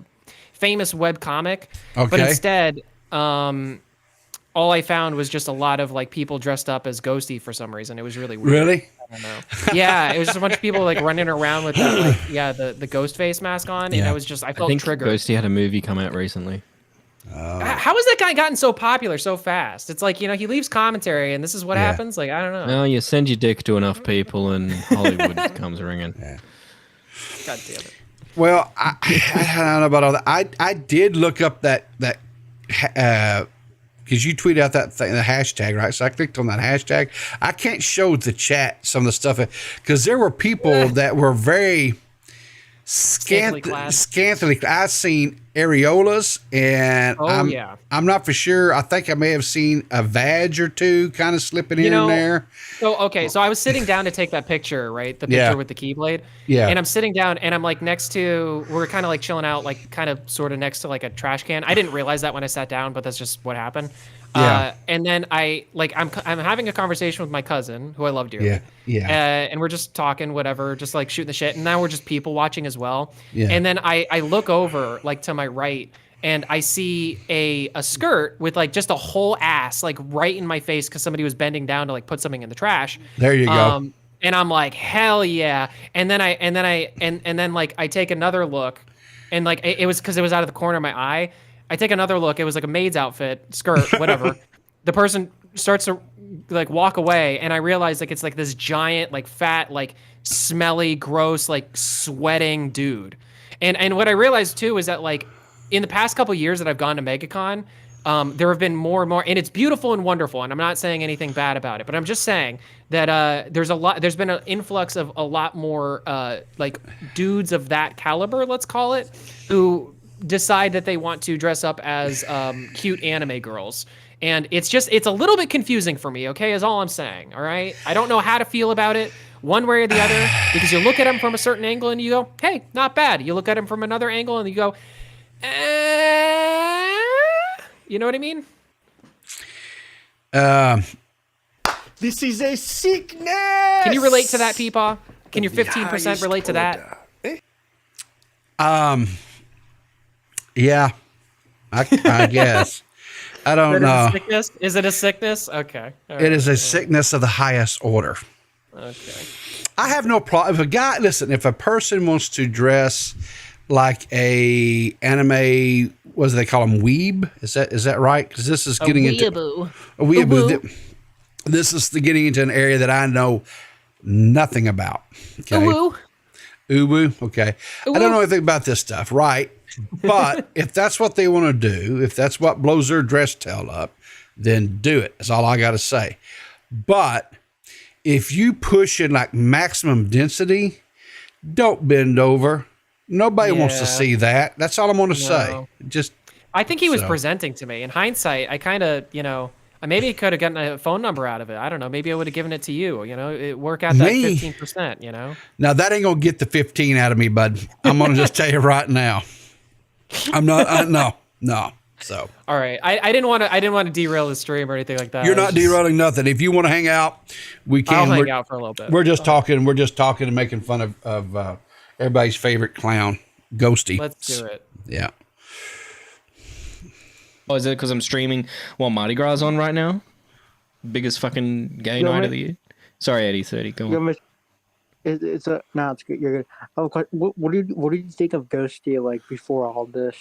famous web comic. Okay. But instead, all I found was just a lot of like people dressed up as Ghosty for some reason. It was really weird. Really? I don't know. Yeah, it was just a bunch of people like running around with that, the ghost face mask on, and I felt triggered. Ghosty had a movie come out recently. How has that guy gotten so popular so fast? It's like he leaves commentary, and this is what happens. Like I don't know. No, you send your dick to enough people, and Hollywood comes ringing. Yeah. God damn it. Well, I don't know about all that. I did look up that because you tweeted out that thing, the hashtag, right? So I clicked on that hashtag. I can't show the chat some of the stuff because there were people that were very scantily clad. Scantily. I've seen areolas, and I'm not for sure. I think I may have seen a vag or two kind of slipping in there. So I was sitting down to take that picture, right? The picture with the Keyblade. Yeah. And I'm sitting down, and I'm like we're kind of like chilling out, like kind of sort of next to like a trash can. I didn't realize that when I sat down, but that's just what happened. Yeah. And then I'm having a conversation with my cousin, who I love dearly. Yeah. And we're just talking, whatever, just like shooting the shit. And now we're just people watching as well. Yeah. And then I look over like to my right, and I see a skirt with like just a whole ass like right in my face because somebody was bending down to like put something in the trash. There you go. And I'm like, hell yeah. And then I take another look, and like it was because it was out of the corner of my eye. I take another look. It was like a maid's outfit, skirt, whatever. The person starts to like walk away, and I realize like it's like this giant, like fat, like smelly, gross, like sweating dude. And what I realized too is that like in the past couple of years that I've gone to Megacon, there have been more and more, and it's beautiful and wonderful. And I'm not saying anything bad about it, but I'm just saying that there's been an influx of a lot more like dudes of that caliber, let's call it, who decide that they want to dress up as cute anime girls. And it's a little bit confusing for me, okay, is all I'm saying, all right? I don't know how to feel about it one way or the other, because you look at them from a certain angle and you go, hey, not bad. You look at them from another angle and you go, you know what I mean? This is a sickness. Can you relate to that, Peepaw? Can your 15% relate to that? Yeah, I guess. I don't know. Is it a sickness? Okay. It is a sickness of the highest order. Okay. I have no problem. If a person wants to dress like a anime, what do they call them? Weeb? Is that right? Because this is getting into a weeaboo. This is getting into an area that I know nothing about. Okay. Uwu. Okay. I don't know anything about this stuff, right? But if that's what they want to do, if that's what blows their dress tail up, then do it. That's all I got to say. But if you push in like maximum density, don't bend over. Nobody wants to see that. That's all I'm going to say. I think he was presenting to me. In hindsight, I kind of, maybe I could have gotten a phone number out of it. I don't know. Maybe I would have given it to you. It work out that 15%. Now that ain't gonna get the 15 out of me, bud. I'm gonna just tell you right now. I'm not. No. So. All right. I didn't want to derail the stream or anything like that. You're not derailing nothing. If you want to hang out, we can. I'll hang out for a little bit. We're just talking. We're just talking and making fun of everybody's favorite clown, Ghosty. Let's do it. Yeah. Oh, is it because I'm streaming while Mardi Gras is on right now? Biggest fucking gay night of the year. Sorry, Eddie 30. Go on. It's good. You're good. What do you think of Ghosty like before all this?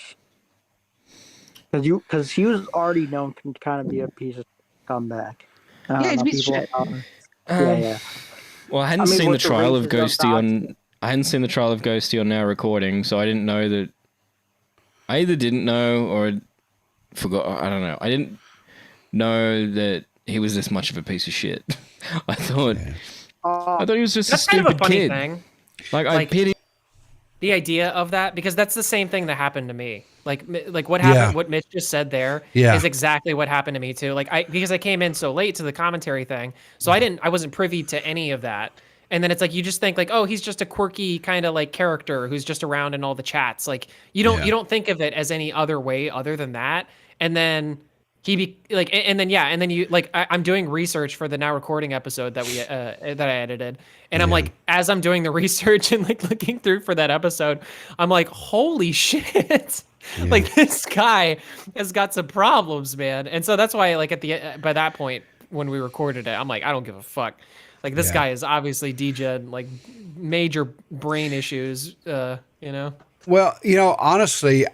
Because he was already known to kind of be a piece of comeback. It's piece of shit. Yeah. Well, I hadn't seen the trial of Ghosty on. I hadn't seen the trial of Ghosty on Now Recording, so I didn't know that. I either didn't know or forgot. I don't know. I didn't know that he was this much of a piece of shit. I thought he was just a stupid kind of a funny kid. Thing. Like I pity the idea of that, because that's the same thing that happened to me. Like what happened, what Mitch just said there is exactly what happened to me too. Because I came in so late to the commentary thing, so I wasn't privy to any of that. And then it's like you just think like, oh, he's just a quirky kind of like character who's just around in all the chats. Like you don't think of it as any other way other than that. And then I'm doing research for the Now Recording episode that I edited, and I'm like, as I'm doing the research and like looking through for that episode, I'm like, holy shit. Like this guy has got some problems, man. And so that's why like by that point when we recorded it, I'm like, I don't give a fuck. Like this guy is obviously DJ, like major brain issues, Well, honestly,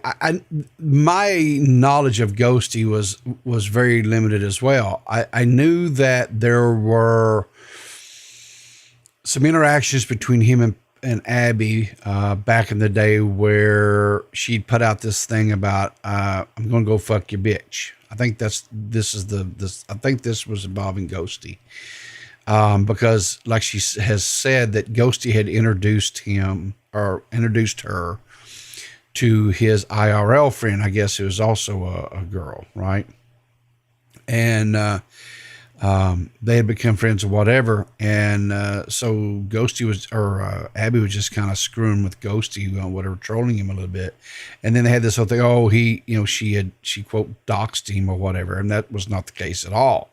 my knowledge of Ghosty was very limited as well. I knew that there were some interactions between him and Abby back in the day where she'd put out this thing about I'm gonna go fuck your bitch. I think this was involving Ghosty. because like she has said that Ghosty had introduced her to his IRL friend, I guess, who was also a girl, right? And they had become friends or whatever. And so Ghosty Abby was just kind of screwing with Ghosty, whatever, trolling him a little bit. And then they had this whole thing, she quote doxed him or whatever. And that was not the case at all.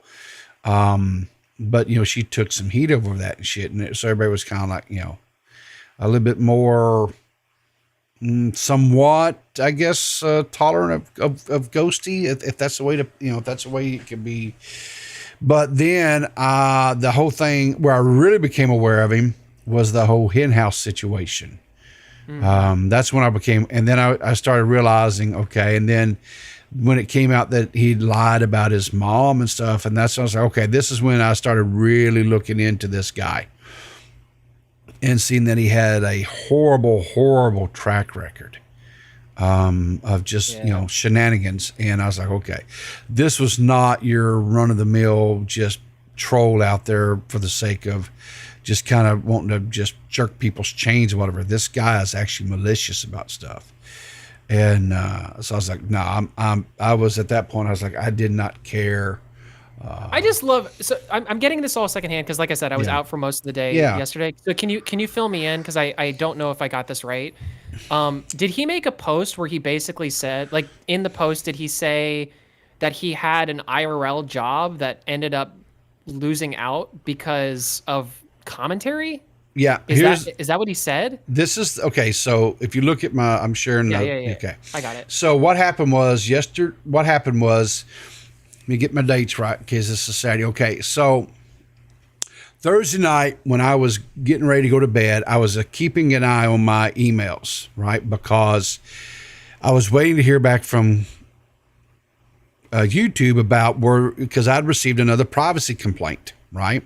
But, she took some heat over that and shit. And so everybody was kind of like, a little bit more, somewhat, I guess, tolerant of Ghosty, if that's the way to, if that's the way it could be. But then the whole thing where I really became aware of him was the whole hen house situation. That's when I became, and then I started realizing, okay, and then when it came out that he lied about his mom and stuff, and that's when I was like, okay, this is when I started really looking into this guy and seeing that he had a horrible, horrible track record of just, shenanigans. And I was like, okay, this was not your run-of-the-mill just troll out there for the sake of just kind of wanting to just jerk people's chains or whatever. This guy is actually malicious about stuff. And so I was like, no, I was at that point, I was like, I did not care. I just love, so I'm getting this all secondhand because, like I said, I was out for most of the day yesterday. So can you fill me in, because I don't know if I got this right. Did he make a post where he basically said, like in the post, did he say that he had an IRL job that ended up losing out because of commentary? Yeah. Is that what he said? This is okay. So if you look at I'm sharing. Okay. I got it. So what happened was let me get my dates right, because this is Saturday. Okay, so Thursday night when I was getting ready to go to bed, I was keeping an eye on my emails, right? Because I was waiting to hear back from YouTube because I'd received another privacy complaint, right?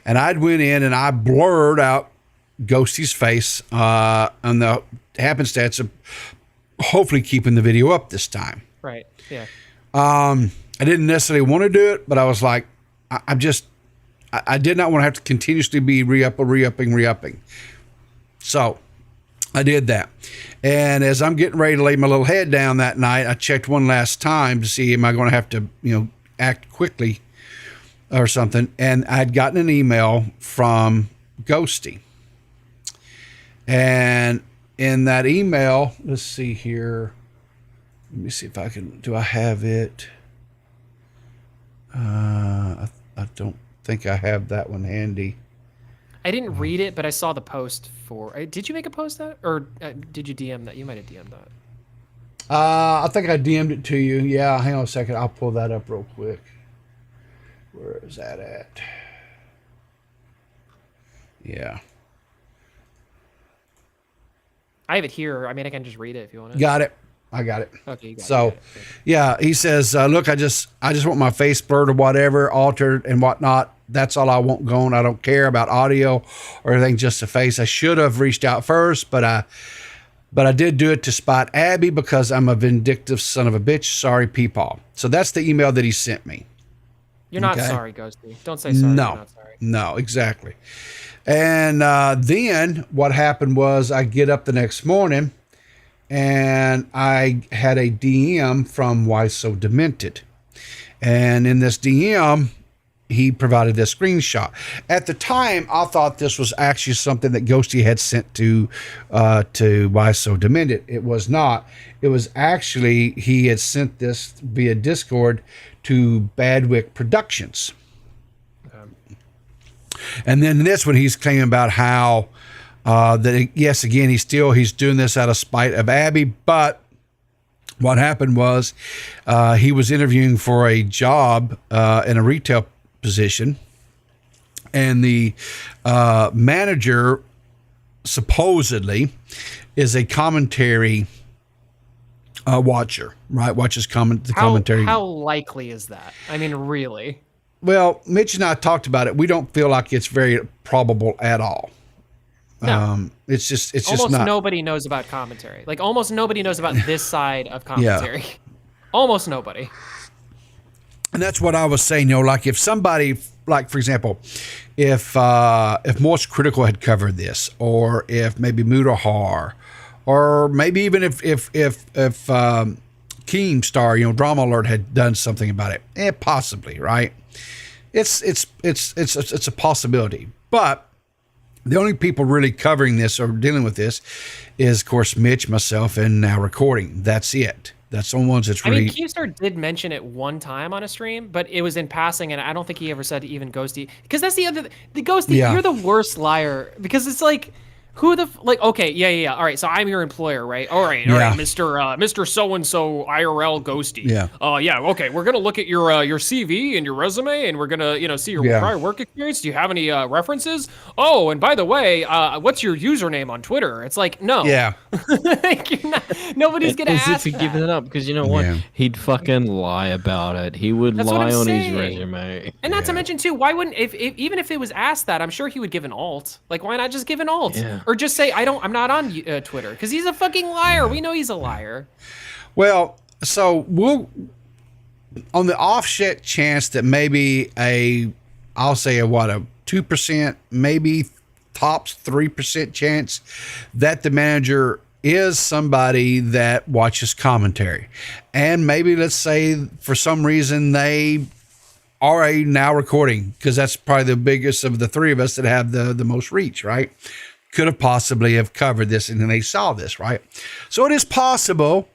And I'd went in and I blurred out Ghosty's face on the happenstance of hopefully keeping the video up this time. Right, yeah. I didn't necessarily want to do it, but I was like, I did not want to have to continuously be re-upping. So I did that. And as I'm getting ready to lay my little head down that night, I checked one last time to see, am I going to have to, act quickly or something. And I'd gotten an email from Ghosty. And in that email, let's see here. Let me see if do I have it? I don't think I have that one handy. I didn't read it, but I saw the post did you make a post that, or did you DM that? You might have DM'd that. I think I DM'd it to you. Yeah, hang on a second. I'll pull that up real quick. Where is that at? Yeah. I have it here. I mean, I can just read it if you want to. Got it. I got it. Okay, you got it. Yeah, he says, look, I just want my face blurred or whatever, altered and whatnot. That's all I want going. I don't care about audio or anything, just a face. I should have reached out first, but I did do it to spite Abby because I'm a vindictive son of a bitch. Sorry, peepaw. So that's the email that he sent me. You're not sorry, Ghosty. Don't say sorry. No, you're not sorry. No, exactly. And then what happened was I get up the next morning and I had a DM from Why So Demented. And in this DM, he provided this screenshot. At the time, I thought this was actually something that Ghosty had sent to Why So Demented. It was not. It was actually, he had sent this via Discord to Badwick Productions. And then this one, he's claiming about how yes, again, he's doing this out of spite of Abby. But what happened was he was interviewing for a job in a retail position, and the manager supposedly is a commentary watcher, right? Watches commentary. How likely is that? I mean, really? Well, Mitch and I talked about it. We don't feel like it's very probable at all. No. It's just almost not. Nobody knows about commentary. Like almost nobody knows about this side of commentary. Yeah. Almost nobody. And that's what I was saying, like if somebody, like for example, if Morse Critical had covered this, or if maybe Mutahar, or maybe even if Keemstar, Drama Alert had done something about it, possibly, right? It's a possibility, but the only people really covering this or dealing with this is, of course, Mitch, myself, and now recording. That's it. That's the ones that's really. I mean, Keemstar did mention it one time on a stream, but it was in passing, and I don't think he ever said even Ghosty. Because that's the Ghosty. Yeah. You're the worst liar. Because it's like, who the okay, yeah. All right, so I'm your employer, right? All right, Mr. So and So IRL Ghosty. Yeah. Yeah. Okay, we're gonna look at your CV and your resume, and we're gonna see your prior work experience. Do you have any references? Oh, and by the way, what's your username on Twitter? It's like, no. Yeah. Nobody's gonna As ask if he'd given it up, because you know what? Yeah. He'd fucking lie about it. He would That's what lie I'm on his saying. resume. And not to mention too, why wouldn't if even if it was asked that, I'm sure he would give an alt. Like, why not just give an alt? Yeah. Or just say I'm not on Twitter, because he's a fucking liar. We know he's a liar. Well, so we'll, on the offset chance that maybe I'll say a 2%, maybe tops 3% chance that the manager is somebody that watches commentary, and maybe let's say for some reason they are now recording, because that's probably the biggest of the three of us that have the most reach, right? Could have possibly have covered this, and then they saw this, right? So it is possible.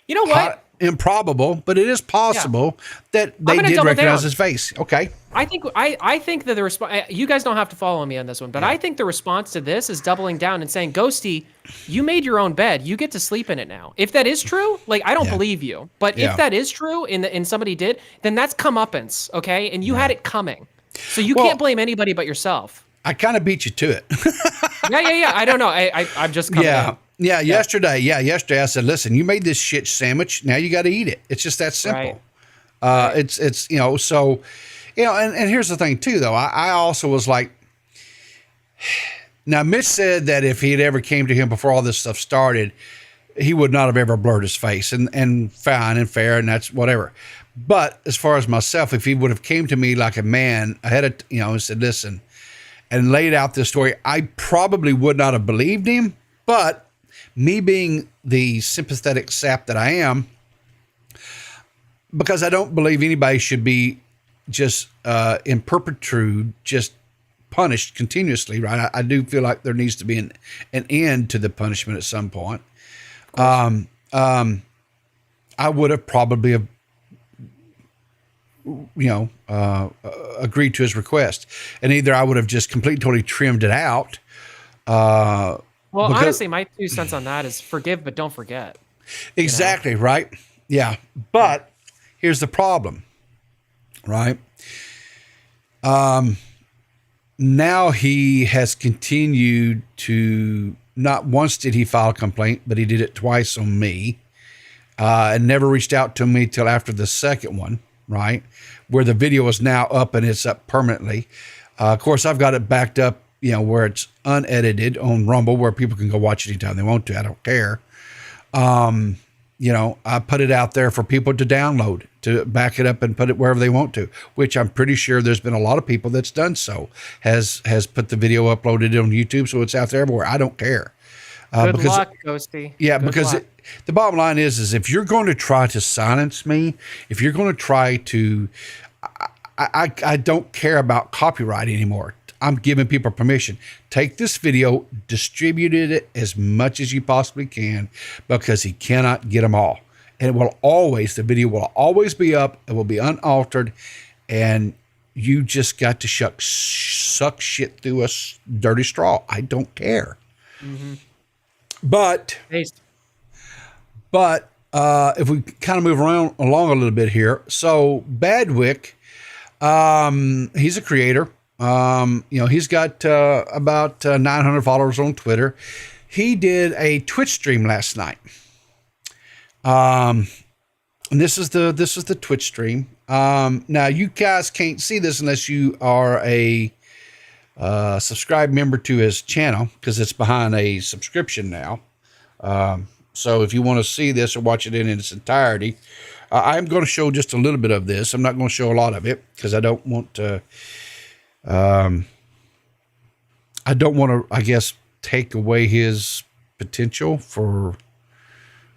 You know what? Improbable, but it is possible that they did recognize his face. Okay. I think that the response. You guys don't have to follow me on this one, but I think the response to this is doubling down and saying, Ghosty, you made your own bed. You get to sleep in it now. If that is true, like, I don't believe you, but if that is true and somebody did, then that's comeuppance, okay? And you had it coming, so you can't blame anybody but yourself. I kind of beat you to it. Yeah. I don't know. I'm just coming in. Yeah, yesterday I said, listen, you made this shit sandwich. Now you got to eat it. It's just that simple. Right. It's so, and here's the thing too, though. I also was like, now Mitch said that if he had ever came to him before all this stuff started, he would not have ever blurred his face, and fine and fair, and that's whatever. But as far as myself, if he would have came to me like a man ahead of, and said, listen, and laid out this story, I probably would not have believed him. But me being the sympathetic sap that I am, because I don't believe anybody should be just in perpetuity, just punished continuously, right? I do feel like there needs to be an end to the punishment at some point. I would have probably agreed to his request, and either I would have just completely totally trimmed it out. Well, honestly, my 2 cents on that is forgive, but don't forget. Exactly, right? Yeah. But here's the problem, right? Now he has continued to, not once did he file a complaint, but he did it twice on me, and never reached out to me till after the second one, right? Where the video is now up and it's up permanently. Of course, I've got it backed up, where it's unedited on Rumble, where people can go watch it anytime they want to. I don't care. I put it out there for people to download, to back it up and put it wherever they want to, which I'm pretty sure there's been a lot of people that's done so, has put the video uploaded on YouTube. So it's out there everywhere. I don't care. Good luck, Ghosty. Yeah, Good because luck. The bottom line is if you're going to try to silence me, if you're going to try to, I don't care about copyright anymore. I'm giving people permission. Take this video, distribute it as much as you possibly can, because he cannot get them all. And the video will always be up. It will be unaltered. And you just got to suck shit through a dirty straw. I don't care. Mm-hmm. But if we kind of move along a little bit here. So Badwick, he's a creator. He's got about 900 followers on Twitter. He did a Twitch stream last night. And this is the Twitch stream. Now you guys can't see this unless you are a subscribed member to his channel, because it's behind a subscription now. So if you want to see this or watch it in its entirety, I'm going to show just a little bit of this. I'm not going to show a lot of it because I don't want to. I guess, take away his potential for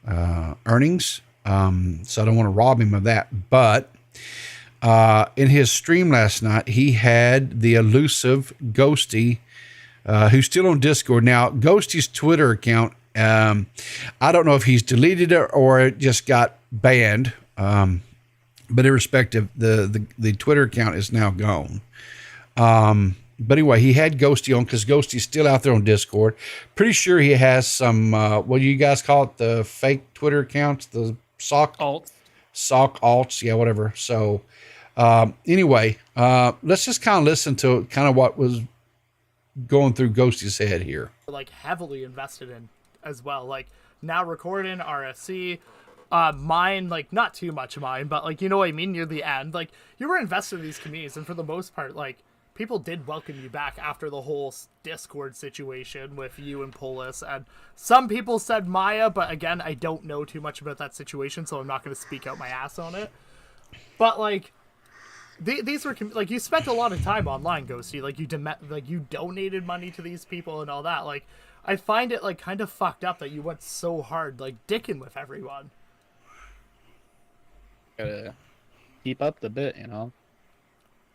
earnings. So I don't want to rob him of that. But in his stream last night, he had the elusive Ghosty, who's still on Discord. Now, Ghosty's Twitter account, I don't know if he's deleted it or it just got banned. But irrespective, the Twitter account is now gone. But anyway, he had Ghosty on because Ghosty's still out there on Discord. Pretty sure he has some, what do you guys call it? The fake Twitter accounts, the sock alts. Yeah, whatever. So anyway, let's just kind of listen to kind of what was going through Ghosty's head here. Like heavily invested in as well. Like now recording RSC, mine, like not too much of mine, but like, you know what I mean? Near the end, like you were invested in these communities, and for the most part, like, people did welcome you back after the whole Discord situation with you and Polis, and some people said Maya, but again, I don't know too much about that situation, so I'm not going to speak out my ass on it. But like, these were like, you spent a lot of time online, Ghosty. Like you donated money to these people and all that. Like, I find it like kind of fucked up that you went so hard, like dicking with everyone. Gotta keep up the bit, you know.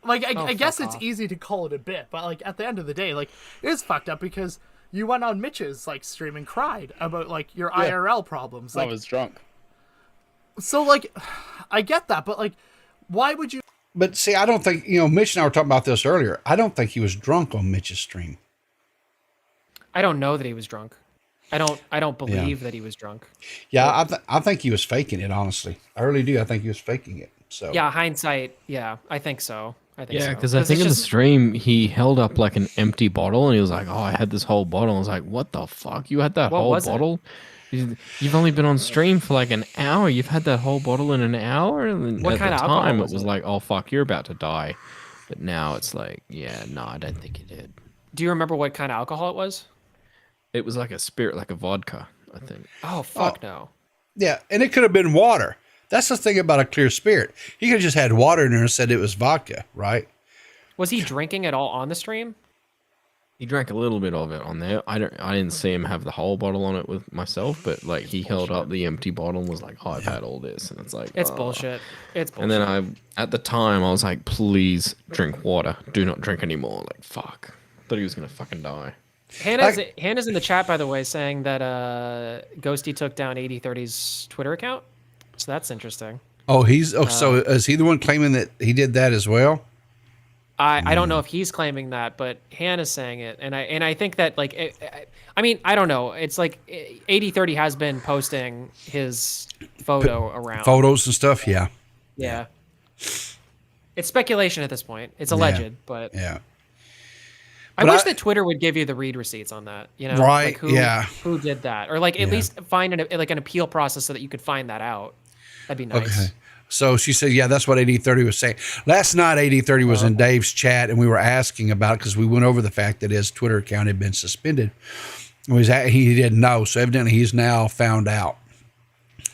Like, I guess it's easy to call it a bit, but, like, at the end of the day, like, it is fucked up because you went on Mitch's, like, stream and cried about, like, your IRL problems. Like, I was drunk. So, like, I get that, but, like, why would you... But, see, I don't think, Mitch and I were talking about this earlier. I don't think he was drunk on Mitch's stream. I don't know that he was drunk. I don't believe that he was drunk. Yeah, I think he was faking it, honestly. I really do. I think he was faking it. So yeah, hindsight, yeah, I think so. Yeah, because I think in the stream he held up like an empty bottle and he was like, "Oh, I had this whole bottle." I was like, "What the fuck? You had that whole bottle? You've only been on stream for like an hour. You've had that whole bottle in an hour." And what kind of alcohol time it was like, "Oh fuck, you're about to die." But now it's like, yeah, no, I don't think you did. Do you remember what kind of alcohol it was? It was like a spirit, like a vodka, I think. Oh fuck no. Yeah, and it could have been water. That's the thing about a clear spirit. He could have just had water in there and said it was vodka, right? Was he drinking at all on the stream? He drank a little bit of it on there. I didn't see him have the whole bottle on it with myself, but like he held up the empty bottle and was like, "Oh, I've had all this," and it's like, it's bullshit. It's bullshit. And then at the time, I was like, "Please drink water. Do not drink anymore." Like, fuck. Thought he was gonna fucking die. Hannah's in the chat, by the way, saying that Ghosty took down 8030's Twitter account. So that's interesting. Oh, so is he the one claiming that he did that as well? I don't know if he's claiming that, but Hannah's saying it, and I think that like I mean, I don't know. It's like 8030 has been posting his photo around photos and stuff. Yeah. Yeah. It's speculation at this point. It's alleged, but yeah. I wish that Twitter would give you the read receipts on that. You know, right? Like who did that, or like at least find an appeal process so that you could find that out. That'd be nice. Okay. So she said, yeah, that's what 8030 was saying. Last night, 8030 was in Dave's chat, and we were asking about it because we went over the fact that his Twitter account had been suspended. He didn't know, so evidently he's now found out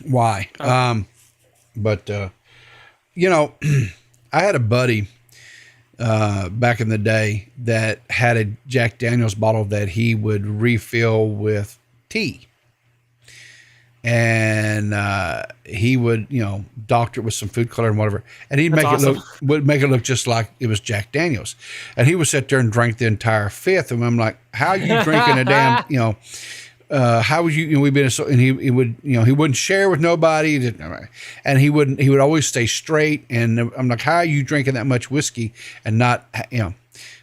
why. But I had a buddy back in the day that had a Jack Daniels bottle that he would refill with tea. And he would, doctor it with some food color and whatever, and he'd would make it look just like it was Jack Daniels. And he would sit there and drink the entire fifth. And I'm like, "How are you drinking a damn, how would you? We've been so." And he would, he wouldn't share with nobody, and he would always stay straight. And I'm like, "How are you drinking that much whiskey and not,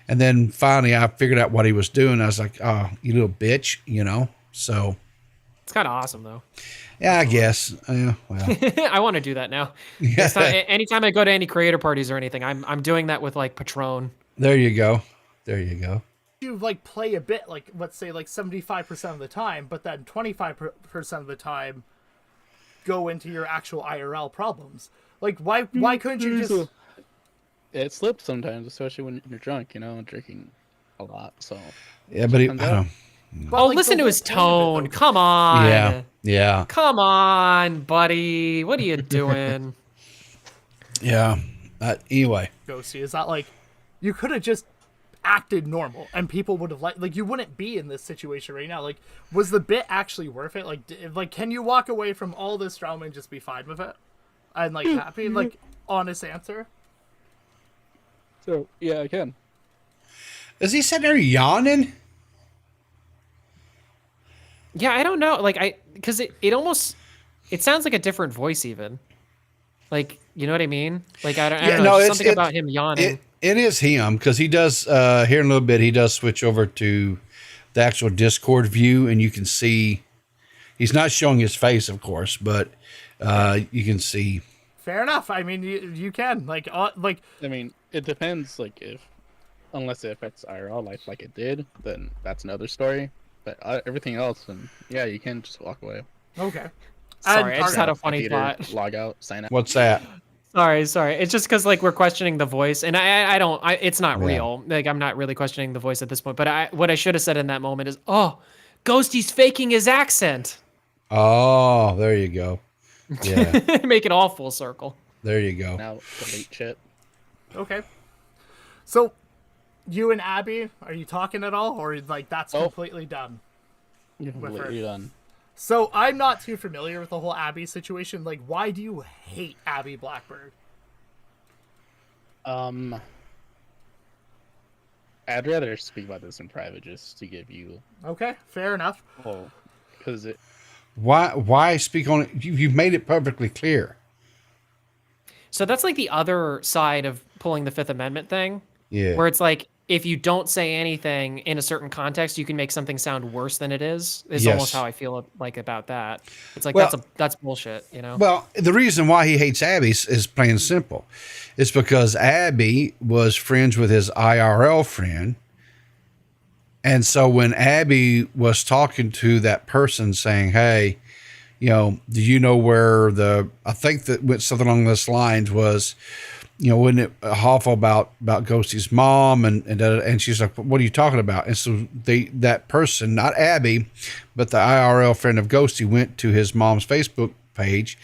And then finally, I figured out what he was doing. I was like, "Oh, you little bitch," So. It's kind of awesome, though. Yeah, I guess. Well. I want to do that now. Anytime I go to any creator parties or anything, I'm doing that with like Patron. There you go. You like play a bit, like let's say like 75% of the time, but then 25% of the time go into your actual IRL problems. Like why couldn't you just? It slips sometimes, especially when you're drunk. Drinking a lot. So yeah, but I don't. Well, listen to his tone. Come on. Yeah. Yeah. Come on, buddy. What are you doing? Yeah. Anyway. Ghosty, is that like you could have just acted normal and people would have like you wouldn't be in this situation right now. Like, was the bit actually worth it? Like can you walk away from all this drama and just be fine with it and like happy? Like, honest answer. So yeah, I can. Is he sitting there yawning? Yeah, I don't know. Like, because it almost, it sounds like a different voice even. Like, you know what I mean? Like, I don't know. There's something about him yawning. It is him, because he does, here in a little bit, he does switch over to the actual Discord view, and you can see, he's not showing his face, of course, but you can see. Fair enough. I mean, you can. Like. I mean, it depends, like, unless it affects IRL life like it did, then that's another story. But everything else, and yeah, you can just walk away. Okay. Sorry, I just had a funny thought. Log out, sign out. What's that? Sorry. It's just because like we're questioning the voice, and I don't. It's not real. Like, I'm not really questioning the voice at this point. But what I should have said in that moment is, oh, Ghosty's faking his accent. Oh, there you go. Yeah. Make it all full circle. There you go. Now delete shit. Okay. So, you and Abby, are you talking at all, or like that's completely done? Completely done. So I'm not too familiar with the whole Abby situation. Like, why do you hate Abby Blackbird? I'd rather speak about this in private, just to give you. Okay, fair enough. Oh, because it. Why speak on it? You've made it perfectly clear. So that's like the other side of pulling the Fifth Amendment thing. Yeah. Where it's like, if you don't say anything in a certain context, you can make something sound worse than it is. Is almost how I feel like about that. It's like, that's bullshit, you know? Well, the reason why he hates Abby is plain and simple. It's because Abby was friends with his IRL friend. And so when Abby was talking to that person saying, hey, you know, do you know where I think that went something along those lines was, you know, wasn't it awful about Ghosty's mom and she's like, what are you talking about? And so that person, not Abby, but the IRL friend of Ghosty, went to his mom's Facebook page,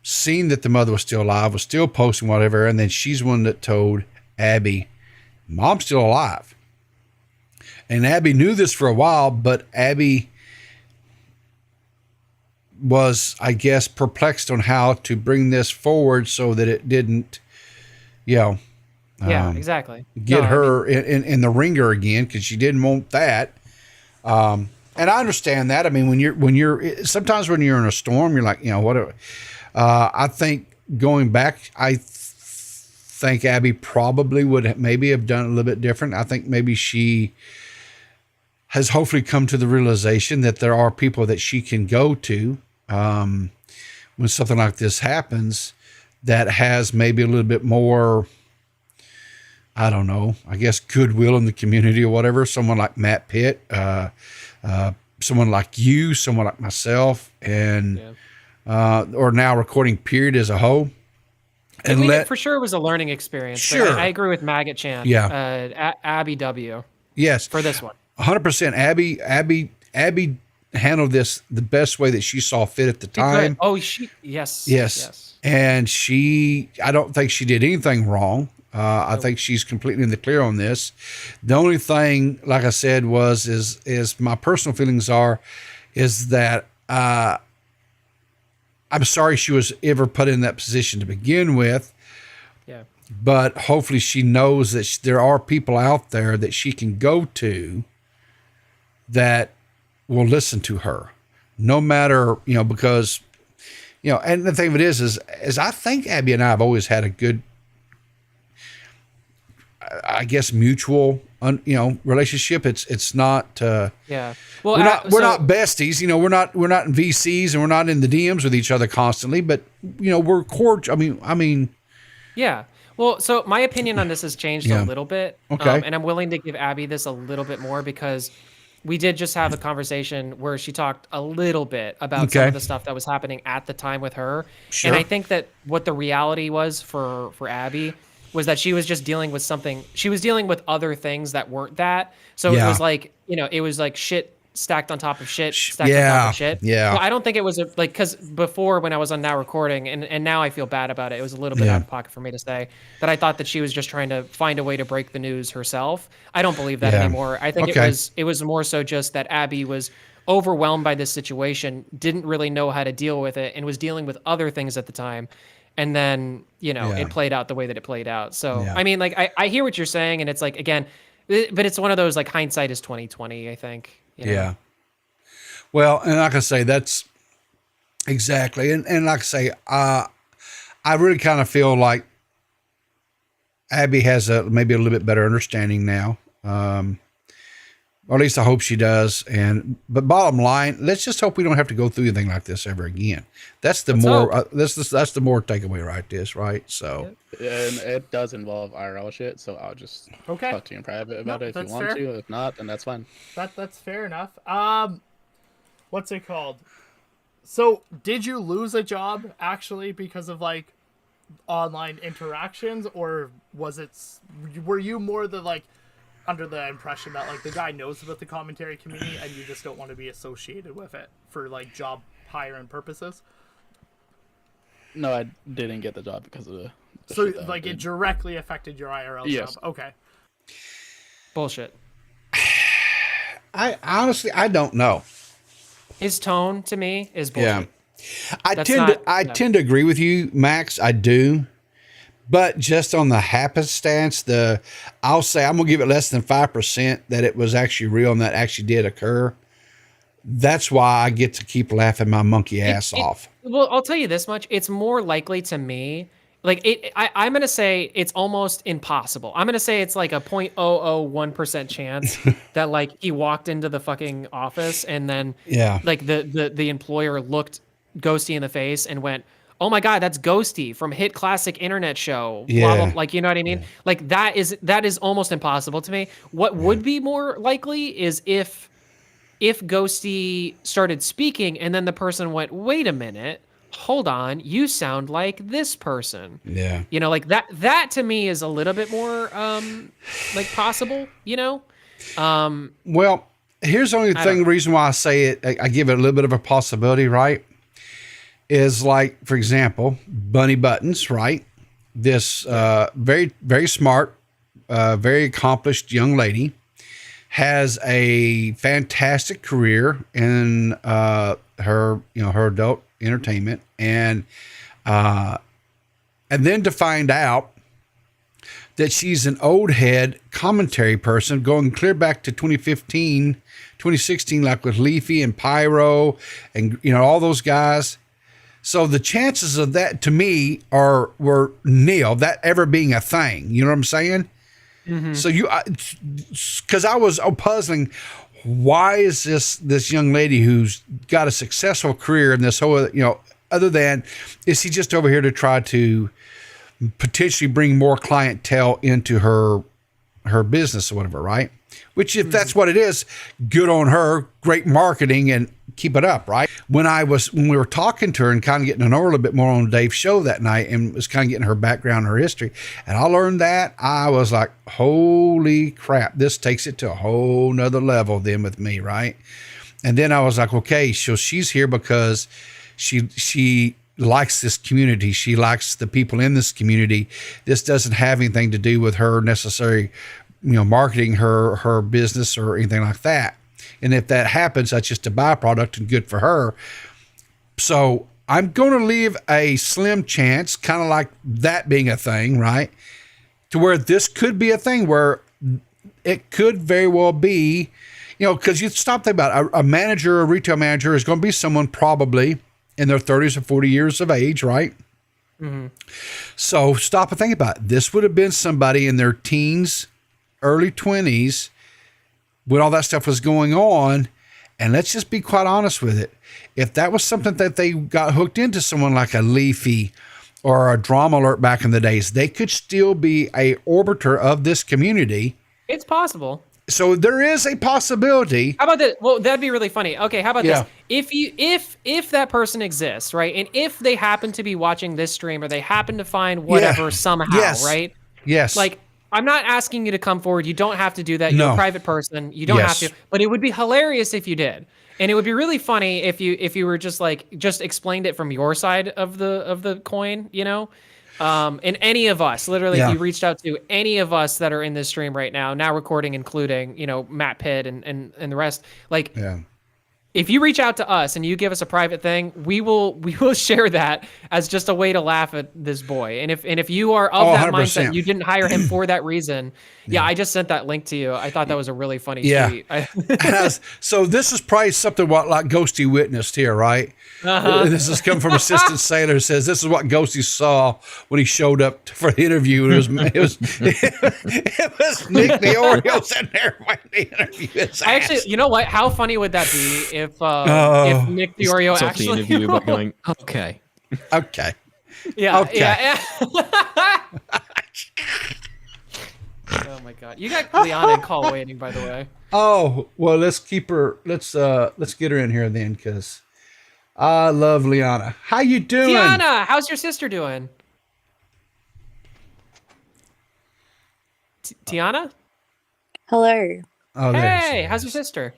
seen that the mother was still alive, was still posting whatever, and then she's one that told Abby, mom's still alive. And Abby knew this for a while, but Abby was, I guess, perplexed on how to bring this forward so that it didn't, yeah, exactly. Get her in the ringer again, because she didn't want that. And I understand that. I mean, sometimes when you're in a storm, you're like, you know, whatever. I think going back, I think Abby probably would maybe have done it a little bit different. I think maybe she has hopefully come to the realization that there are people that she can go to when something like this happens, that has maybe a little bit more, I don't know, I guess goodwill in the community or whatever. Someone like Matt Pitt, someone like you, someone like myself, and or now Recording Period as a whole. And it for sure was a learning experience. Sure. I agree with Maggot Chan. Yeah. Abby W. Yes. For this one. 100%. Abby handled this the best way that she saw fit at the time. Oh, yes. And I don't think she did anything wrong. I think she's completely in the clear on this. The only thing, like I said, is my personal feelings is that I'm sorry she was ever put in that position to begin with. Yeah. But hopefully she knows that there are people out there that she can go to that will listen to her, no matter, you know, because, you know, and the thing of it is I think Abby and I have always had a good, I guess, mutual, you know, relationship. It's not, yeah. Well, we're not besties, you know, we're not in VCs and we're not in the DMs with each other constantly, but, you know, we're cordial. I mean, yeah. Well, so my opinion on this has changed a little bit. Okay. And I'm willing to give Abby this a little bit more, because we did just have a conversation where she talked a little bit about some of the stuff that was happening at the time with her. Sure. And I think that what the reality was for Abby was that she was just dealing with something. She was dealing with other things that weren't that. So it was like, you know, it was like shit stacked on top of shit, stacked on top of shit. Yeah. So I don't think it was because before when I was on Now Recording, and now I feel bad about it. It was a little bit out of pocket for me to say that I thought that she was just trying to find a way to break the news herself. I don't believe that anymore. I think it was more so just that Abby was overwhelmed by this situation, didn't really know how to deal with it, and was dealing with other things at the time. And then, it played out the way that it played out. So, I mean, like, I hear what you're saying, and it's like, again, but it's one of those, like, hindsight is 20/20, I think. Yeah. Well, and like I say, that's exactly. And like I say, I really kind of feel like Abby has maybe a little bit better understanding now. Or at least I hope she does. But bottom line, let's just hope we don't have to go through anything like this ever again. That's the that's the more takeaway, right? So and it does involve IRL shit, so I'll just talk to you in private about it if you want to. If not, then that's fine. That's fair enough. What's it called? So did you lose a job actually because of like online interactions, or were you more the like under the impression that like the guy knows about the commentary community and you just don't want to be associated with it for like job hiring purposes? No, I didn't get the job because of the so like it directly affected your IRL job. Okay. Bullshit. I honestly don't know. His tone to me is bullshit. Yeah. I tend to agree with you, Max. I do. But just on the happenstance, I'll say I'm gonna give it less than 5% that it was actually real and that actually did occur. That's why I get to keep laughing my monkey ass off. Well, I'll tell you this much: it's more likely to me. Like I'm gonna say it's almost impossible. I'm gonna say it's like a 0.001% chance that like he walked into the fucking office and then like the employer looked Ghosty in the face and went, "Oh my God, that's Ghosty from hit classic internet show." Blah, blah, like, you know what I mean? Yeah. Like that is almost impossible to me. What would be more likely is if Ghosty started speaking and then the person went, "Wait a minute, hold on, you sound like this person." Yeah. Like that to me is a little bit more like possible, Well, here's the only reason why I say it, I give it a little bit of a possibility, right? Is like, for example, Bunny Buttons, right? This very, very smart, very accomplished young lady has a fantastic career in her adult entertainment, and then to find out that she's an old head commentary person going clear back to 2015, 2016, like with Leafy and Pyro and all those guys. So the chances of that to me were nil, that ever being a thing. You know what I'm saying? Mm-hmm. So because I was puzzling, why is this young lady who's got a successful career in this whole, other than, is she just over here to try to potentially bring more clientele into her business or whatever, right? Which, if that's what it is, good on her, great marketing, and keep it up, right? When we were talking to her and kind of getting to know her a little bit more on Dave's show that night, and was kind of getting her background, her history, and I learned that, I was like, holy crap, this takes it to a whole nother level then with me, right? And then I was like, okay, so she's here because she likes this community. She likes the people in this community. This doesn't have anything to do with her necessarily, marketing her business or anything like that. And if that happens, that's just a byproduct and good for her. So I'm going to leave a slim chance, kind of like that being a thing, right? To where this could be a thing where it could very well be, because you stop thinking about it, a manager, a retail manager is going to be someone probably in their 30s or 40 years of age, right? Mm-hmm. So stop and think about it. This would have been somebody in their teens, early 20s, when all that stuff was going on. And let's just be quite honest with it. If that was something that they got hooked into someone like a Leafy or a Drama Alert back in the days, they could still be a orbiter of this community. It's possible. So there is a possibility. How about this? Well, that'd be really funny. Okay, how about this? If that person exists, right? And if they happen to be watching this stream or they happen to find whatever somehow, right? Yes. Like, I'm not asking you to come forward. You don't have to do that. You're No. a private person. You don't Yes. have to. But it would be hilarious if you did. And it would be really funny if you were just explained it from your side of the coin, you know? And any of us, literally, if you reached out to any of us that are in this stream right now recording, including, you know, Matt Pitt and the rest, like, if you reach out to us and you give us a private thing, we will share that as just a way to laugh at this boy. And if you are of that 100%. mindset, you didn't hire him for that reason. Yeah, I just sent that link to you. I thought that was a really funny tweet. So this is probably something like Ghosty witnessed here, right? This is coming from Assistant Sailor. Says this is what Ghosty saw when he showed up for the interview. It was Nick the Oreo sitting there fighting the interview. Actually, you know what? How funny would that be if Nick the Oreo actually the interview by going, okay. Yeah. Oh my god, you got Liana in call waiting, by the way. Oh well, let's keep her. Let's get her in here then, because I love Liana. How you doing, Tiana? How's your sister doing? Tiana? Hello. Oh, hey, how's your sister?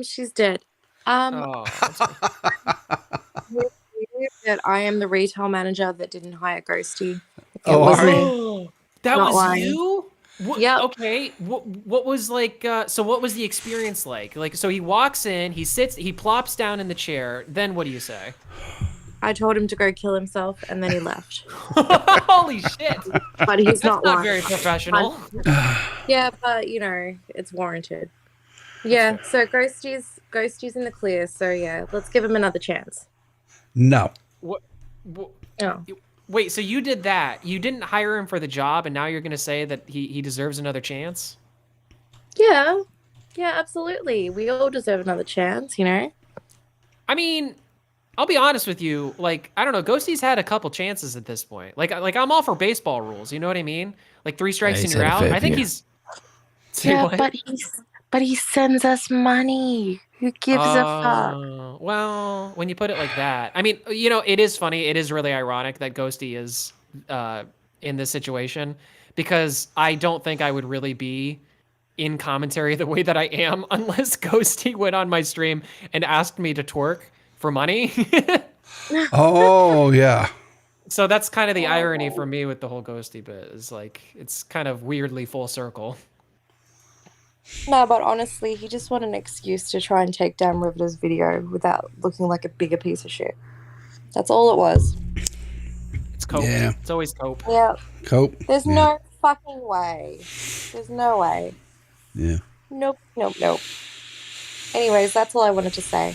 She's dead. That I am the retail manager that didn't hire Ghosty. That Not was lying. you? Yep. Okay. What was like? So what was the experience like? Like, so he walks in, he sits, he plops down in the chair. Then what do you say? I told him to go kill himself, and then he left. Holy shit! But he's That's not lying. very professional. Yeah, but you know it's warranted. Yeah. So Ghosty's in the clear. So yeah, let's give him another chance. No. What? Oh. Wait, so you did that? You didn't hire him for the job, and now you're going to say that he deserves another chance? Yeah. Yeah, absolutely. We all deserve another chance, you know? I mean, I'll be honest with you. Like, I don't know. Ghosty's had a couple chances at this point. Like I'm all for baseball rules. You know what I mean? Like 3 strikes and you're out. I think he's... Yeah, but he sends us money. Who gives a fuck? Well, when you put it like that, I mean, you know, it is funny. It is really ironic that Ghosty is in this situation, because I don't think I would really be in commentary the way that I am unless Ghosty went on my stream and asked me to twerk for money. Oh, yeah. So that's kind of the irony for me with the whole Ghosty bit, is like, it's kind of weirdly full circle. No, but honestly, he just wanted an excuse to try and take down Riverter's video without looking like a bigger piece of shit. That's all it was. It's cope. Yeah. It's always cope. Yeah. Cope. There's no fucking way. There's no way. Yeah. Nope. Anyways, that's all I wanted to say.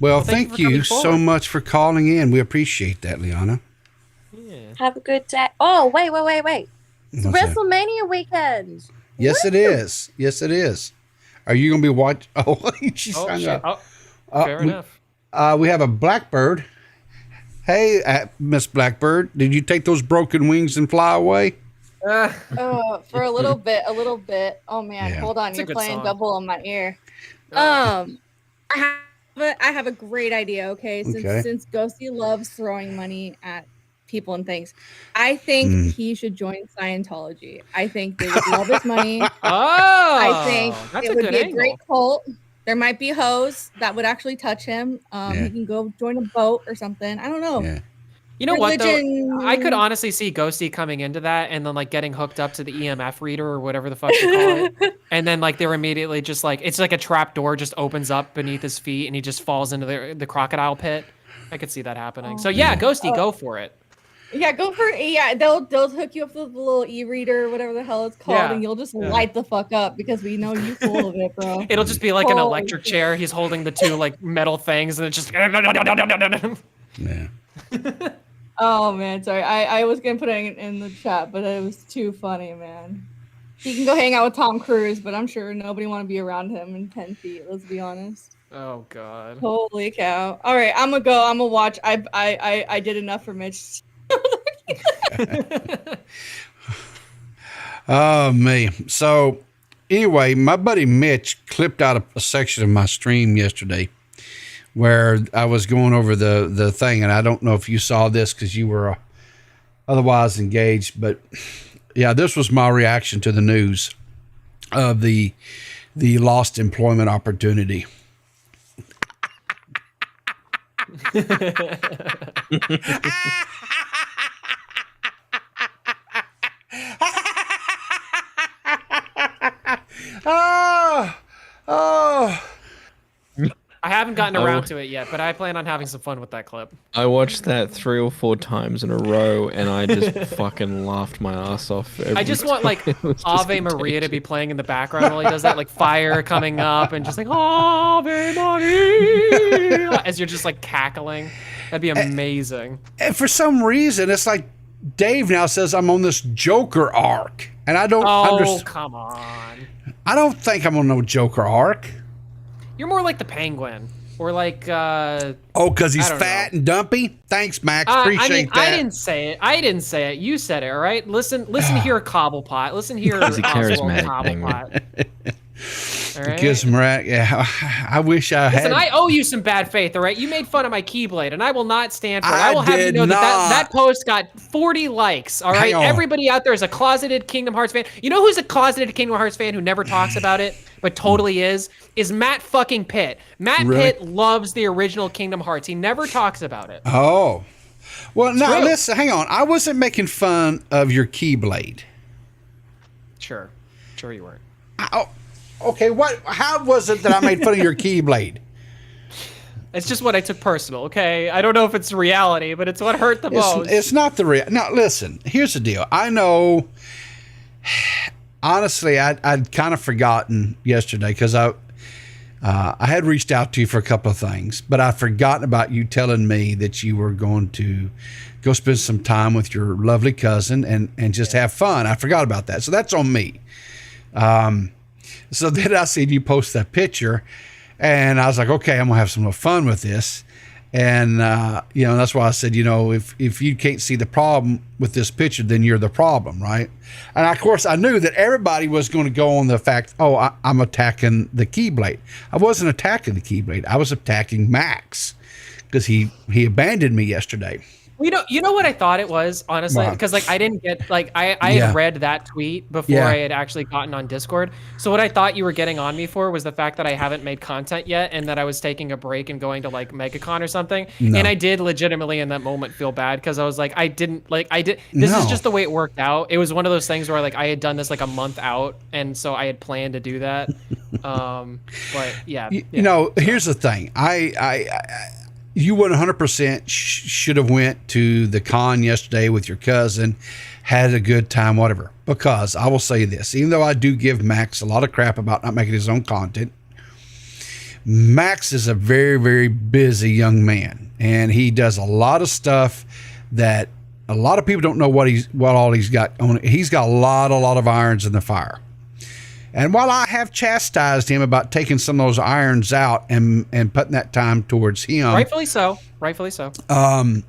Well, thank you so much for calling in. We appreciate that, Liana. Have a good day. Oh, wait. It's What's that? WrestleMania weekend. Yes, it is. Yes, it is. Are you going to be watching? Oh, she's hung shit. up. Fair enough. We have a Blackbird. Hey, Miss Blackbird, did you take those broken wings and fly away? For a little bit. Oh man, Yeah. hold on, It's a you're good playing song. double on my ear. I have a great idea. Okay, since Ghosty loves throwing money at people and things, I think he should join Scientology. I think they would love his money. I think that's it a would good be a angle. great cult. There might be hoes that would actually touch him. He can go join a boat or something. I don't know. Yeah. You know what, Religion- though? I could honestly see Ghosty coming into that and then, like, getting hooked up to the EMF reader or whatever the fuck you call it. And then, like, they're immediately just, like, it's like a trap door just opens up beneath his feet and he just falls into the crocodile pit. I could see that happening. So, yeah, Ghosty, go for it. Yeah, go for it. Yeah, they'll hook you up with the little e-reader or whatever the hell it's called, Yeah. and you'll just light the fuck up because we know you full of it, bro. It'll just be like an Holy electric chair. He's holding the 2, like, metal things and it's just... Yeah. Oh man, sorry. I was gonna put it in the chat, but it was too funny, man. He can go hang out with Tom Cruise, but I'm sure nobody want to be around him in 10 feet. Let's be honest. Oh, God. Holy cow! All right, I'm gonna go. I'm gonna watch. I did enough for Mitch. Oh, me. So, anyway, my buddy Mitch clipped out a section of my stream yesterday where I was going over the thing, and I don't know if you saw this because you were otherwise engaged, but yeah, this was my reaction to the news of the lost employment opportunity. I haven't gotten around to it yet, but I plan on having some fun with that clip. I watched that 3 or 4 times in a row, and I just fucking laughed my ass off. I just want like Ave Maria to be playing in the background while he does that, like fire coming up and just like Ave Maria as you're just like cackling. That'd be amazing. And for some reason, it's like Dave now says I'm on this Joker arc, and I don't understand. Oh, come on. I don't think I'm on no Joker arc. You're more like the Penguin, or like. Because he's fat and dumpy. Thanks, Max. Appreciate that. I didn't say it. I didn't say it. You said it. All right. Listen here, Cobblepot. Listen here, He's a charismatic Cobblepot. All right. Gizmo, yeah. I wish I had. Listen, I owe you some bad faith. All right. You made fun of my Keyblade, and I will not stand for it. I will have you know that post got 40 likes. All right. Everybody out there is a closeted Kingdom Hearts fan. You know who's a closeted Kingdom Hearts fan who never talks about it, but totally is Matt fucking Pitt. Matt Pitt loves the original Kingdom Hearts. He never talks about it. Oh. Well, now listen, hang on. I wasn't making fun of your Keyblade. Sure you weren't. Okay, how was it that I made fun of your Keyblade? It's just what I took personal, okay? I don't know if it's reality, but it's what hurt the most. It's not the real. Now, listen, here's the deal. I know, honestly, I'd kind of forgotten yesterday because I had reached out to you for a couple of things, but I'd forgotten about you telling me that you were going to go spend some time with your lovely cousin and just have fun. I forgot about that. So that's on me. So then I seen you post that picture, and I was like, okay, I'm gonna have some more fun with this. And that's why I said, if you can't see the problem with this picture, then you're the problem, right? And of course, I knew that everybody was going to go on the fact, I'm attacking the Keyblade. I wasn't attacking the Keyblade. I was attacking Max because he abandoned me yesterday. You know what I thought it was, honestly? Because I didn't get I had read that tweet before I had actually gotten on Discord. So what I thought you were getting on me for was the fact that I haven't made content yet and that I was taking a break and going to like Megacon or something. No. And I did legitimately in that moment feel bad because I was like, this is just the way it worked out. It was one of those things where like I had done this like a month out, and so I had planned to do that. But yeah. Here's the thing. You 100% should have went to the con yesterday with your cousin, had a good time, whatever. Because I will say this, even though I do give Max a lot of crap about not making his own content, Max is a very, very busy young man, and he does a lot of stuff that a lot of people don't know what all he's got on. He's got a lot of irons in the fire. And while I have chastised him about taking some of those irons out and putting that time towards him, rightfully so. I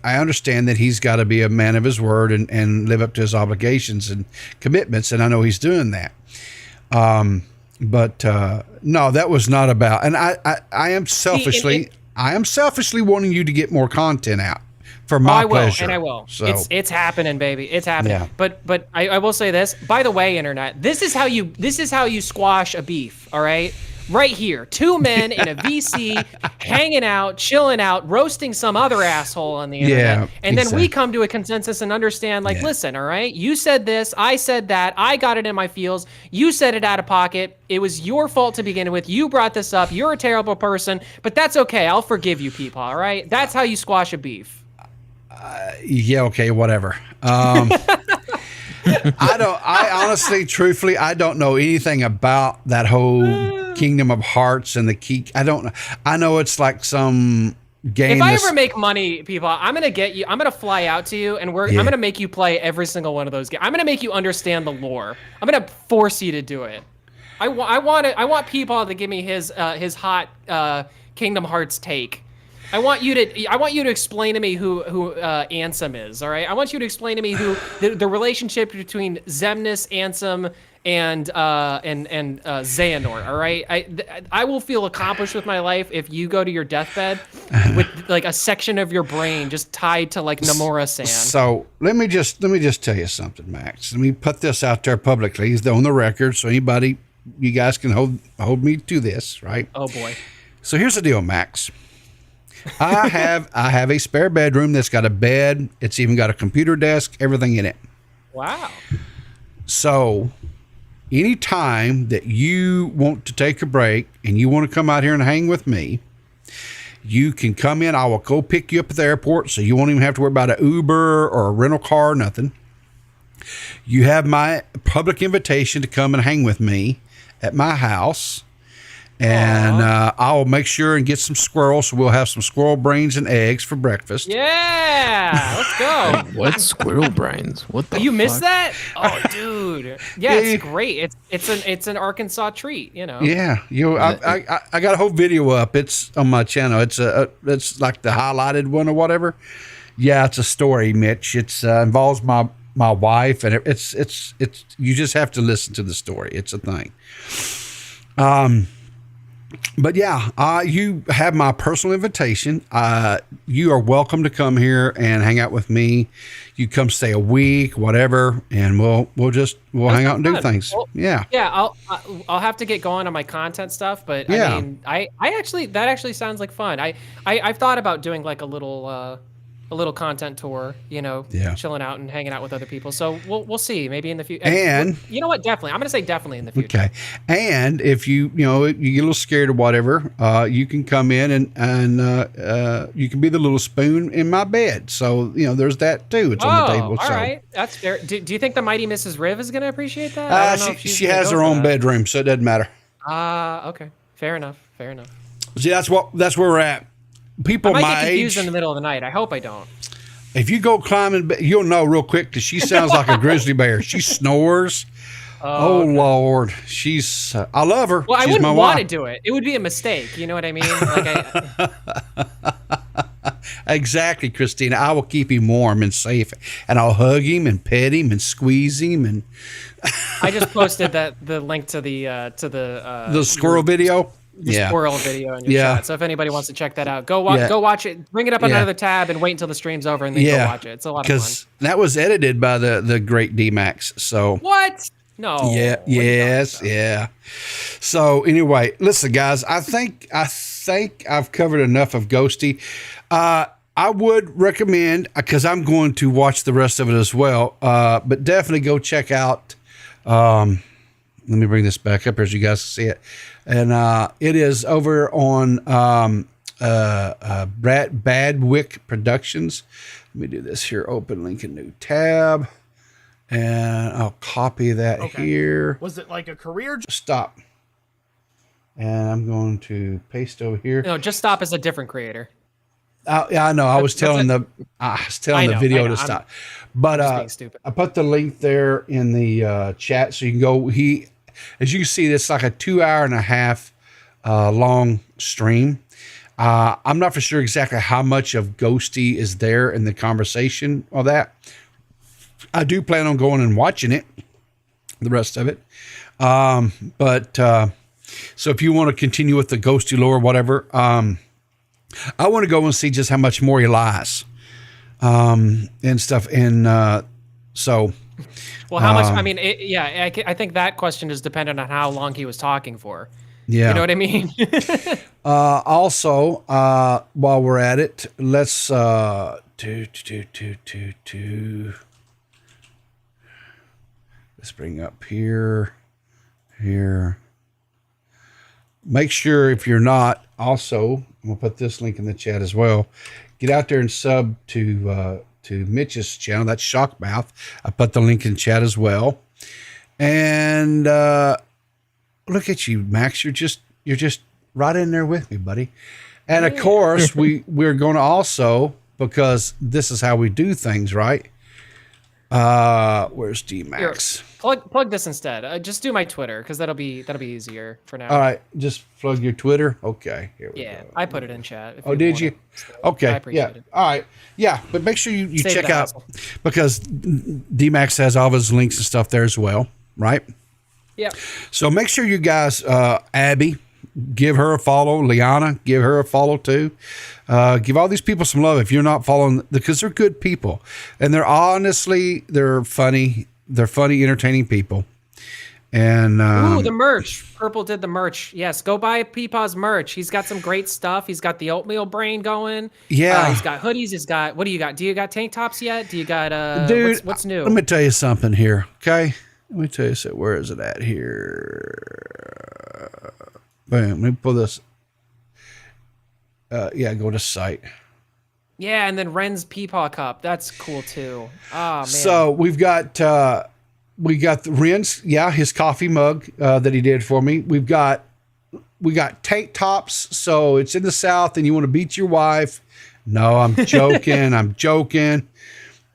understand that he's got to be a man of his word and live up to his obligations and commitments, and I know he's doing that. But no, that was not about. And I am selfishly wanting you to get more content out. For my pleasure. I will. So. It's happening, baby. It's happening. Yeah. But I will say this. By the way, internet, this is how you squash a beef. All right, right here, 2 men in a VC hanging out, chilling out, roasting some other asshole on the internet, and then we come to a consensus and understand. Like, listen, all right, you said this, I said that, I got it in my feels, you said it out of pocket. It was your fault to begin with. You brought this up. You're a terrible person, but that's okay. I'll forgive you, people. All right, that's how you squash a beef. Okay, whatever. I honestly, truthfully, I don't know anything about that whole Kingdom of Hearts and the key. I don't know. I know it's like some game. If I ever make money, people, I'm going to get you, I'm going to fly out to you and I'm going to make you play every single one of those games. I'm going to make you understand the lore. I'm going to force you to do it. I want people to give me his hot Kingdom Hearts take. I want you to explain to me who Ansem is. All right. I want you to explain to me who the relationship between Zemnis, Ansem, and Xehanort. All right. I will feel accomplished with my life if you go to your deathbed with like a section of your brain just tied to like Nomura-san. So let me just tell you something, Max. Let me put this out there publicly. It's on the record, so anybody, you guys can hold me to this, right? Oh boy. So here's the deal, Max. I have a spare bedroom that's got a bed. It's even got a computer desk, everything in it. Wow. So anytime that you want to take a break and you want to come out here and hang with me, you can come in. I will go pick you up at the airport, so you won't even have to worry about an Uber or a rental car or nothing. You have my public invitation to come and hang with me at my house. And I'll make sure and get some squirrels, so we'll have some squirrel brains and eggs for breakfast. Yeah, let's go. What squirrel brains? What the? You missed that? Oh, dude. Yeah, it's great. It's an Arkansas treat, you know. Yeah, I got a whole video up. It's on my channel. It's like the highlighted one or whatever. Yeah, it's a story, Mitch. It's involves my wife, and it's you just have to listen to the story. It's a thing. But yeah, you have my personal invitation. You are welcome to come here and hang out with me. You come stay a week, whatever, and we'll hang out and do things. Well, yeah. Yeah, I'll have to get going on my content stuff, but yeah. I mean, I actually that actually sounds like fun. I've thought about doing like a little content tour, you know, chilling out and hanging out with other people. So we'll see, maybe in the future. And you know what? Definitely, I'm gonna say definitely in the future. Okay. And if you get a little scared or whatever, you can come in and you can be the little spoon in my bed. So there's that too. It's on the table. All right, that's fair. Do you think the mighty Mrs. Riv is gonna appreciate that? She has her own bedroom, so it doesn't matter. Okay, fair enough. See, that's where we're at. People I might my get confused age in the middle of the night. I hope I don't. If you go climbing, you'll know real quick because she sounds like a grizzly bear. She snores. Oh okay. Lord, she's. I love her. Well, she's I wouldn't my want wife. to do it. It would be a mistake. You know what I mean? Like Exactly, Christina. I will keep him warm and safe, and I'll hug him and pet him and squeeze him. And I just posted the link to the squirrel video. Your squirrel video in your chat. So if anybody wants to check that out, go watch it. Bring it up on another tab and wait until the stream's over and then go watch it. It's a lot of fun. Because that was edited by the great D-Max. So what? No. Yeah. Yes. Yeah. So anyway, listen, guys. I think I've covered enough of Ghosty. I would recommend, because I'm going to watch the rest of it as well. But definitely go check out. Let me bring this back up here so you guys can see it. And it is over on Badwick Productions. Let me do this here. Open link in new tab. And I'll copy that here. Was it like a career? Stop. And I'm going to paste over here. No, Just Stop is a different creator. Yeah, I know. I was telling the video to stop. But I put the link there in the chat so you can go. As you can see, it's like a 2.5 hour long stream. I'm not for sure exactly how much of Ghosty is there in the conversation or that. I do plan on going and watching it, the rest of it. So if you want to continue with the Ghosty lore or whatever, I want to go and see just how much more he lies and stuff. And so... Well, how much? I mean, I think that question is dependent on how long he was talking for. Yeah. You know what I mean? Also, while we're at it, let's let's bring up here. Make sure if you're not, also, we'll put this link in the chat as well. Get out there and sub to Mitch's channel. That's Shockmouth. I put the link in chat as well. And look at you, Max. You're just right in there with me, buddy. And of course, we're going to also, because this is how we do things, right? Where's D-Max? Plug this instead. Just do my Twitter because that'll be easier for now. All right, just plug your Twitter. Okay, here we Yeah, go. I put it in chat. If Oh, did you? want it. So Okay, I appreciate yeah. it. All right, yeah, but make sure you Save check the out hassle. because D-Max has all of his links and stuff there as well, right? Yeah. So make sure you guys, Abby, give her a follow. Liana, give her a follow too. Give all these people some love if you're not following, because they're good people and they're funny. They're funny, entertaining people. And ooh, the merch. Purple did the merch. Yes, go buy Peepaw's merch. He's got some great stuff. He's got the oatmeal brain going. Yeah. He's got hoodies. He's got, what do you got? Do you got tank tops yet? Do you got dude, what's new? Let me tell you something here, okay? Let me tell you something. Where is it at here? Bam, let me pull this. Yeah, go to site. Yeah, and then Ren's Peepaw cup. That's cool too. Oh man. So we've got the Ren's, his coffee mug that he did for me. We got tank tops. So it's in the South and you want to beat your wife. No, I'm joking. I'm joking.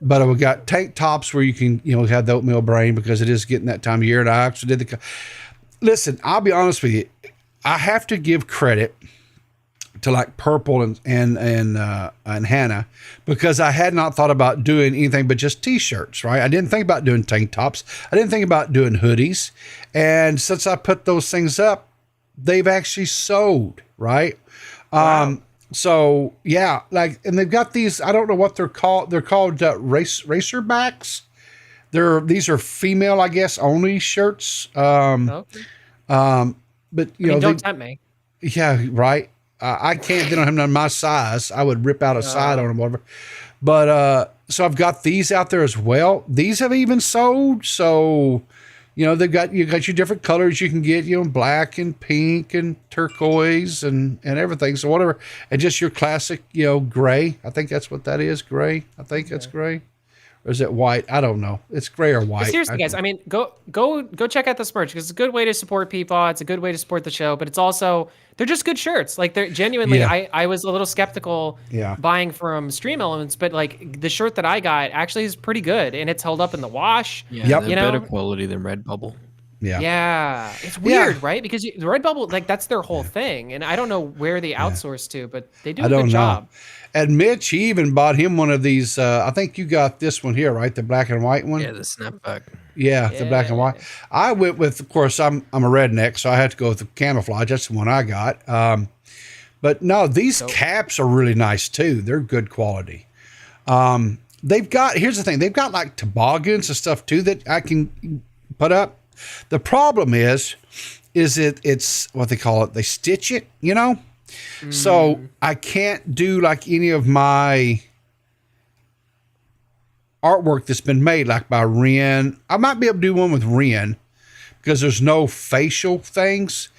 But we got tank tops where you can, have the oatmeal brain because it is getting that time of year. And I actually did listen, I'll be honest with you. I have to give credit to like Purple and Hannah, because I had not thought about doing anything but just t-shirts, right? I didn't think about doing tank tops. I didn't think about doing hoodies. And since I put those things up, they've actually sold, right? Wow. So yeah, and they've got these, I don't know what they're called. They're called racerbacks. These are female, I guess, only shirts. Okay. But don't tempt me. Yeah, right. I can't. They don't have none of my size. I would rip out a side on them, whatever. But so I've got these out there as well. These have even sold. So you got your different colors you can get. Black and pink and turquoise and everything. So whatever, and just your classic, gray. I think that's what that is. Gray. I think that's gray. Or is it white? I don't know. It's gray or white. But seriously, guys, I mean, go check out this merch because it's a good way to support people. It's a good way to support the show, but it's also, they're just good shirts. Like, they're genuinely, I was a little skeptical buying from Stream Elements, but like the shirt that I got actually is pretty good and it's held up in the wash. Yeah, they're better quality than Redbubble. Yeah. Yeah. It's weird, right? Because the Redbubble, like, that's their whole thing. And I don't know where they outsource to, but they do a good job. And Mitch, he even bought him one of these. I think you got this one here, right? The black and white one. Yeah, the snapback. Yeah, the black and white. I went with, of course, I'm a redneck, so I had to go with the camouflage. That's the one I got. But no, these caps are really nice too. They're good quality. They've got, here's the thing, they've got like toboggans and stuff too that I can put up. The problem is it's what they call it. They stitch it, So I can't do like any of my artwork that's been made, like by Ren. I might be able to do one with Ren because there's no facial things.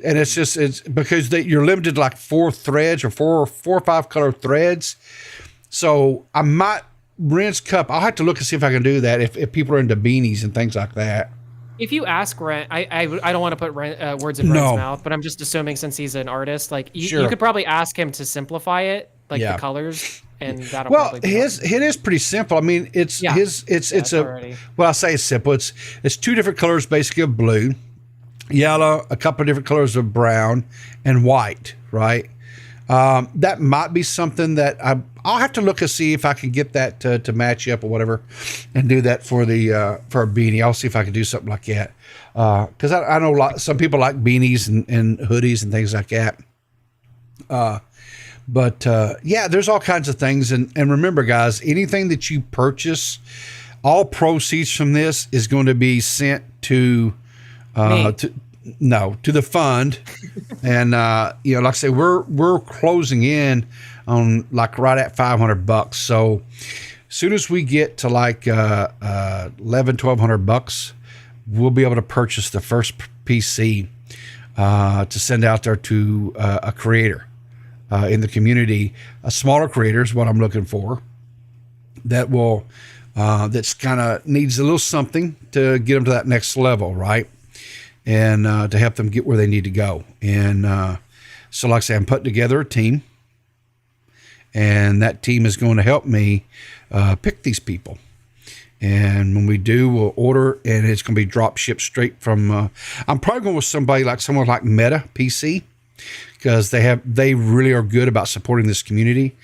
And it's because you're limited to like 4 threads or four or 5 color threads. So I might, Ren's cup, I'll have to look and see if I can do that if people are into beanies and things like that. If you ask Ren, I don't want to put words in Ren's mouth, but I'm just assuming since he's an artist, like you could probably ask him to simplify it, like the colors, and that'll probably be it is pretty simple. I mean, I say it's simple. It's 2 different colors basically of blue, yellow, a couple of different colors of brown, and white, right? That might be something that I'll have to look and see if I can get that to match up or whatever, and do that for for a beanie. I'll see if I can do something like that. Because I know some people like beanies and hoodies and things like that. But there's all kinds of things. And remember, guys, anything that you purchase, all proceeds from this is going to be sent to the fund. And like I say, we're closing in on like right at $500. So as soon as we get to like $1,200, we'll be able to purchase the first PC to send out there to a creator in the community. A smaller creator is what I'm looking for. That will that's kind of needs a little something to get them to that next level, right? And to help them get where they need to go. And so like I say, I'm putting together a team, and that team is going to help me pick these people. And when we do, we'll order, and it's going to be drop shipped straight from. I'm probably going with someone like Meta PC, because they really are good about supporting this community.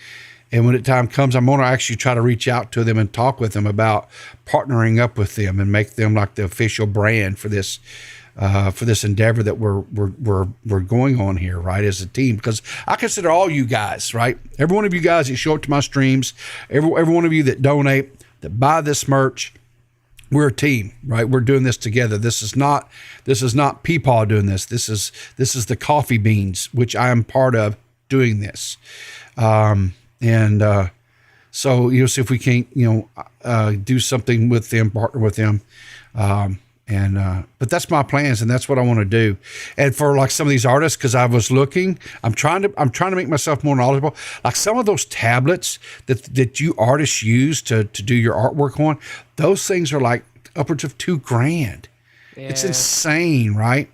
And when the time comes, I'm going to actually try to reach out to them and talk with them about partnering up with them and make them like the official brand for this endeavor that we're going on here, right, as a team. Because I consider all you guys, right, every one of you guys that show up to my streams, every one of you that donate, that buy this merch, we're a team, right? We're doing this together. This is not Peepaw doing this. This is the Coffee Beans, which I am part of doing this. So you'll see if we can't, do something with them, partner with them. But that's my plans, and that's what I want to do. And for like some of these artists, because I was looking, I'm trying to make myself more knowledgeable. Like some of those tablets that you artists use to do your artwork on, those things are like upwards of $2,000. Yeah. It's insane, right?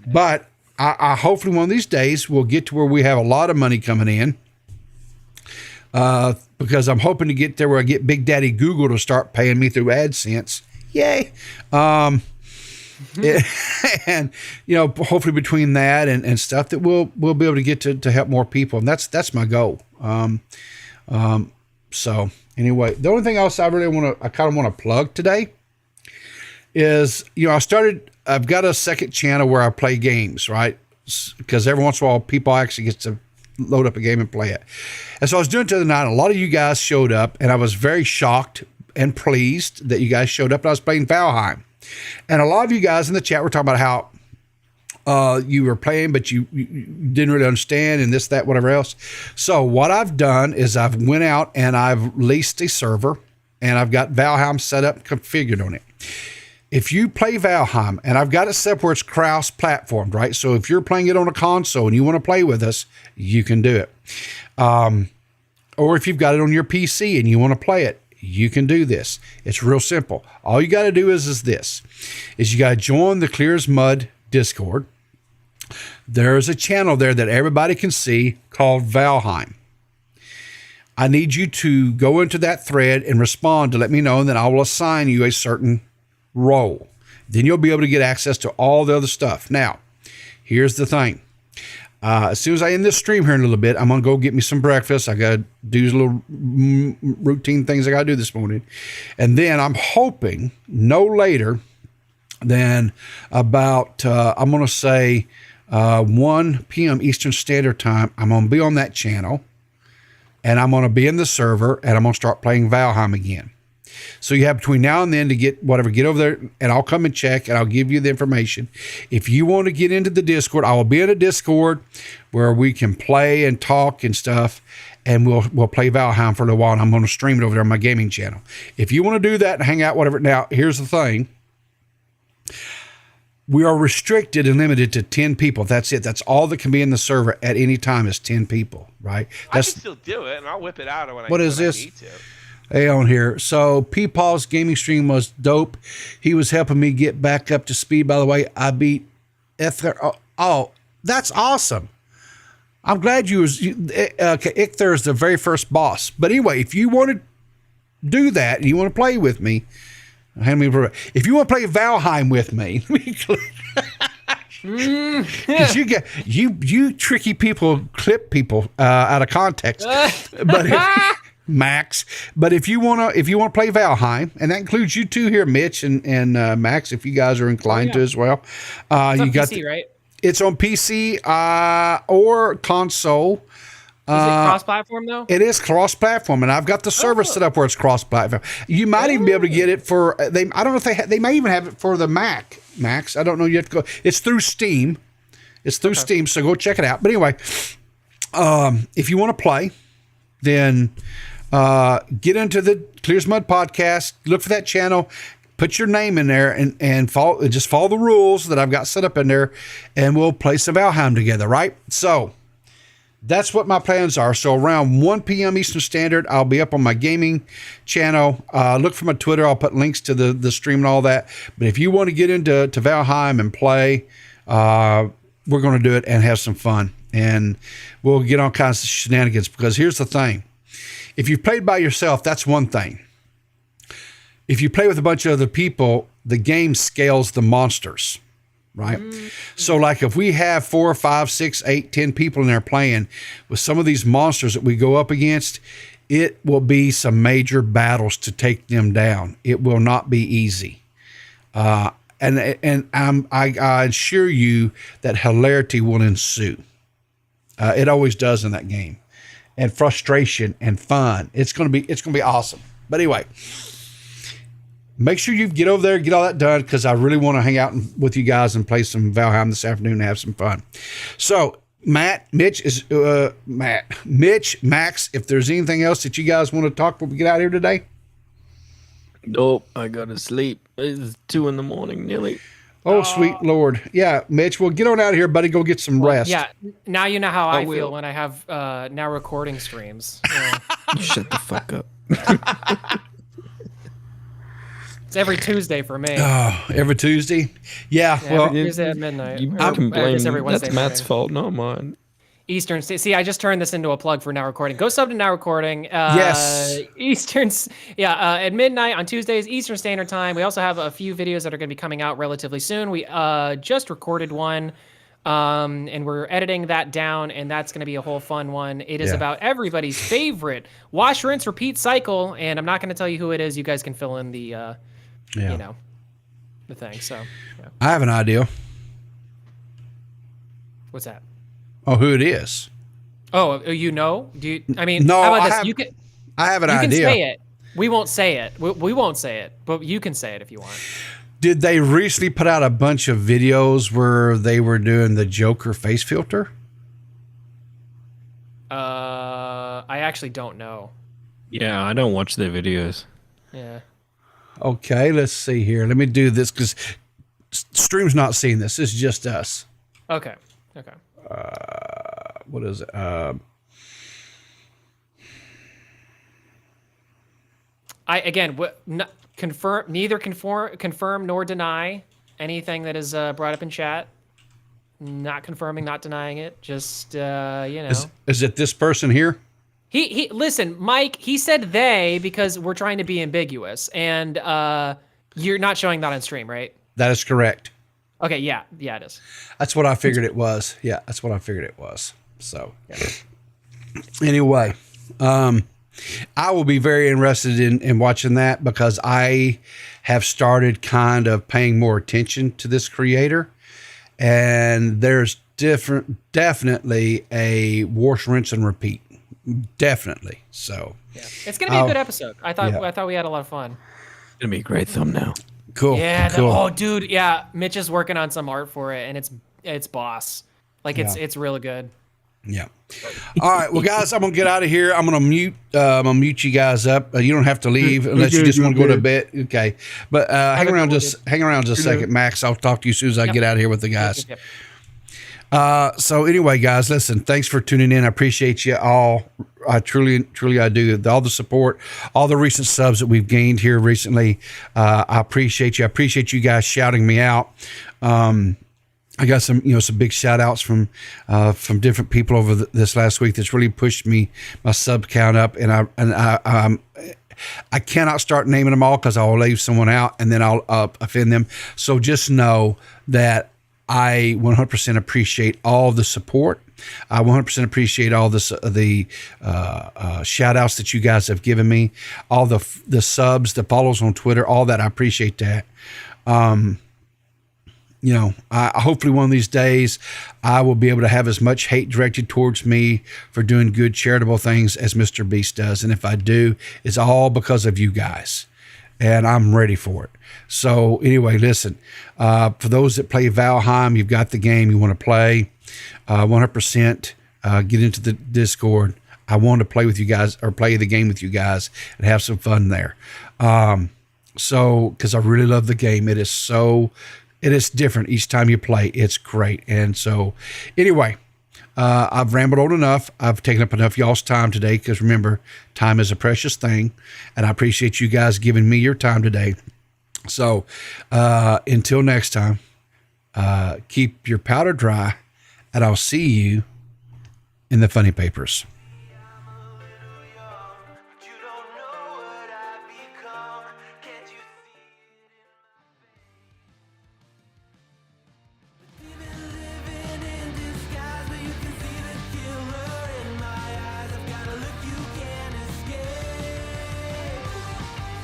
But I hopefully one of these days we'll get to where we have a lot of money coming in. Because I'm hoping to get there where I get Big Daddy Google to start paying me through AdSense. Yay. And hopefully between that and stuff that we'll be able to get to help more people, and that's my goal. So anyway, the only thing else I kind of want to plug today is, I've got a second channel where I play games, right? Because every once in a while people actually get to load up a game and play it. And so I was doing it the other night, and a lot of you guys showed up, and I was very shocked and pleased that you guys showed up. And I was playing Valheim, and a lot of you guys in the chat were talking about how you were playing, but you didn't really understand, and this, that, whatever else. So what I've done is I've went out and I've leased a server, and I've got Valheim set up and configured on it. If you play Valheim, and I've got it set where it's cross-platformed, right? So if you're playing it on a console and you want to play with us, you can do it. Or if you've got it on your PC and you want to play it, you can do this. It's real simple. All you got to do is you got to join the Clear as Mud Discord. There's a channel there that everybody can see called Valheim. I need you to go into that thread and respond to let me know, and then I will assign you a certain role. Then you'll be able to get access to all the other stuff. Now, here's the thing. As soon as I end this stream here in a little bit, I'm going to go get me some breakfast. I got to do little routine things I got to do this morning. And then I'm hoping no later than about, I'm going to say 1 p.m. Eastern Standard Time, I'm going to be on that channel, and I'm going to be in the server, and I'm going to start playing Valheim again. So you have between now and then to get over there, and I'll come and check, and I'll give you the information. If you want to get into the Discord, I will be in a Discord where we can play and talk and stuff, and we'll play Valheim for a little while, and I'm going to stream it over there on my gaming channel. If you want to do that and hang out, whatever. Now, here's the thing. We are restricted and limited to 10 people. That's it. That's all that can be in the server at any time is 10 people, right? I can still do it, and I'll whip it out when I need to. Hey, on here. So Peepaw's gaming stream was dope. He was helping me get back up to speed. By the way, I beat Ither. Oh, that's awesome. I'm glad Ither is the very first boss. But anyway, if you want to do that and you want to play with me, if you want to play Valheim with me, because you tricky people clip people out of context. But Max, but if you want to play Valheim, and that includes you two here, Mitch and Max, if you guys are inclined to as well. It's on PC, right? It's on PC or console. Is it cross-platform though? It is cross-platform, and I've got the server set up where it's cross-platform. You might even be able to get it for they. I don't know if they may even have it for the Mac. Max, I don't know. You have to go. It's through Steam. Steam, so go check it out. But anyway, if you want to play, then get into the Clear as Mud podcast. Look for that channel. Put your name in there and follow the rules that I've got set up in there, and we'll play some Valheim together. Right? So. That's what my plans are. So around 1 p.m. Eastern Standard, I'll be up on my gaming channel. Look for my Twitter. I'll put links to the stream and all that. But if you want to get into Valheim and play, we're going to do it and have some fun. And we'll get all kinds of shenanigans. Because here's the thing. If you've played by yourself, that's one thing. if you play with a bunch of other people, the game scales the monsters, right? So like if we have 4, 5, 6, 8, 10 people in there playing with some of these monsters that we go up against, it will be some major battles to take them down. It will not be easy. And I assure you that hilarity will ensue. It always does in that game, and frustration and fun. It's gonna be awesome. But anyway, make sure you get over there, get all that done, because I really want to hang out with you guys and play some Valheim this afternoon and have some fun. So Mitch, Max, if there's anything else that you guys want to talk before we get out of here today. Nope, I gotta sleep. It's 2 in the morning nearly. Oh, sweet Lord. Yeah, Mitch, well, get on out of here, buddy. Go get some rest. Yeah, now you know how I feel when I have now recording streams. Shut the fuck up. It's every Tuesday for me. Oh, every Tuesday? Yeah, well. Every Tuesday at midnight. You can blame every Wednesday that's Matt's morning. fault, not mine. Eastern. See, I just turned this into a plug for Now Recording. Go sub to Now Recording. Yes. At midnight on Tuesdays, Eastern Standard Time. We also have a few videos that are going to be coming out relatively soon. We just recorded one, and we're editing that down, and that's going to be a whole fun one. It is about everybody's favorite wash, rinse, repeat cycle, and I'm not going to tell you who it is. You guys can fill in the, the thing. So, yeah. I have an idea. What's that? Oh, who it is? Oh, you know? Do you? I mean, no, how about this? I have an idea. You can say it. We won't say it. We won't say it, but you can say it if you want. Did they recently put out a bunch of videos where they were doing the Joker face filter? I actually don't know. Yeah, I don't watch their videos. Yeah. Okay, let's see here. Let me do this because stream's not seeing this. It's just us. Okay. What is it? Neither confirm nor deny anything that is brought up in chat. Not confirming, not denying it. Just Is it this person here? He listen, Mike. He said they because we're trying to be ambiguous, and you're not showing that on stream, right? That is correct. Okay, yeah, it is. That's what I figured it was. Yeah, that's what I figured it was. So, anyway, I will be very interested in watching that because I have started kind of paying more attention to this creator, and there's definitely a wash, rinse, and repeat. Definitely. So, it's gonna be a good episode. I thought we had a lot of fun. It's gonna be a great thumbnail. Cool. Yeah. Cool. Oh, dude. Yeah. Mitch is working on some art for it, and it's boss. Like it's really good. Yeah. All right. Well, guys, I'm gonna get out of here. I'm gonna mute you guys up. You don't have to leave unless you just want to go to bed. Okay. But hang around just a second, Max. I'll talk to you as soon as I get out of here with the guys. So anyway, guys, listen. Thanks for tuning in. I appreciate you all. I truly I do. All the support, all the recent subs that we've gained here recently. I appreciate you. I appreciate you guys shouting me out. I got some big shout outs from different people over this last week that's really pushed my sub count up, and I cannot start naming them all because I'll leave someone out and then I'll offend them. So just know that I 100% appreciate all the support. I 100% appreciate all the shout outs that you guys have given me, all the subs, the follows on Twitter, all that. I appreciate that. Hopefully one of these days I will be able to have as much hate directed towards me for doing good charitable things as Mr. Beast does. And if I do, it's all because of you guys. And I'm ready for it. So anyway, listen, for those that play Valheim, you've got the game you want to play, 100%, get into the Discord. I want to play with you guys or play the game with you guys and have some fun there. Because I really love the game. It is different each time you play. It's great. And so anyway, I've rambled on enough. I've taken up enough y'all's time today because remember, time is a precious thing. And I appreciate you guys giving me your time today. So until next time, keep your powder dry and I'll see you in the funny papers.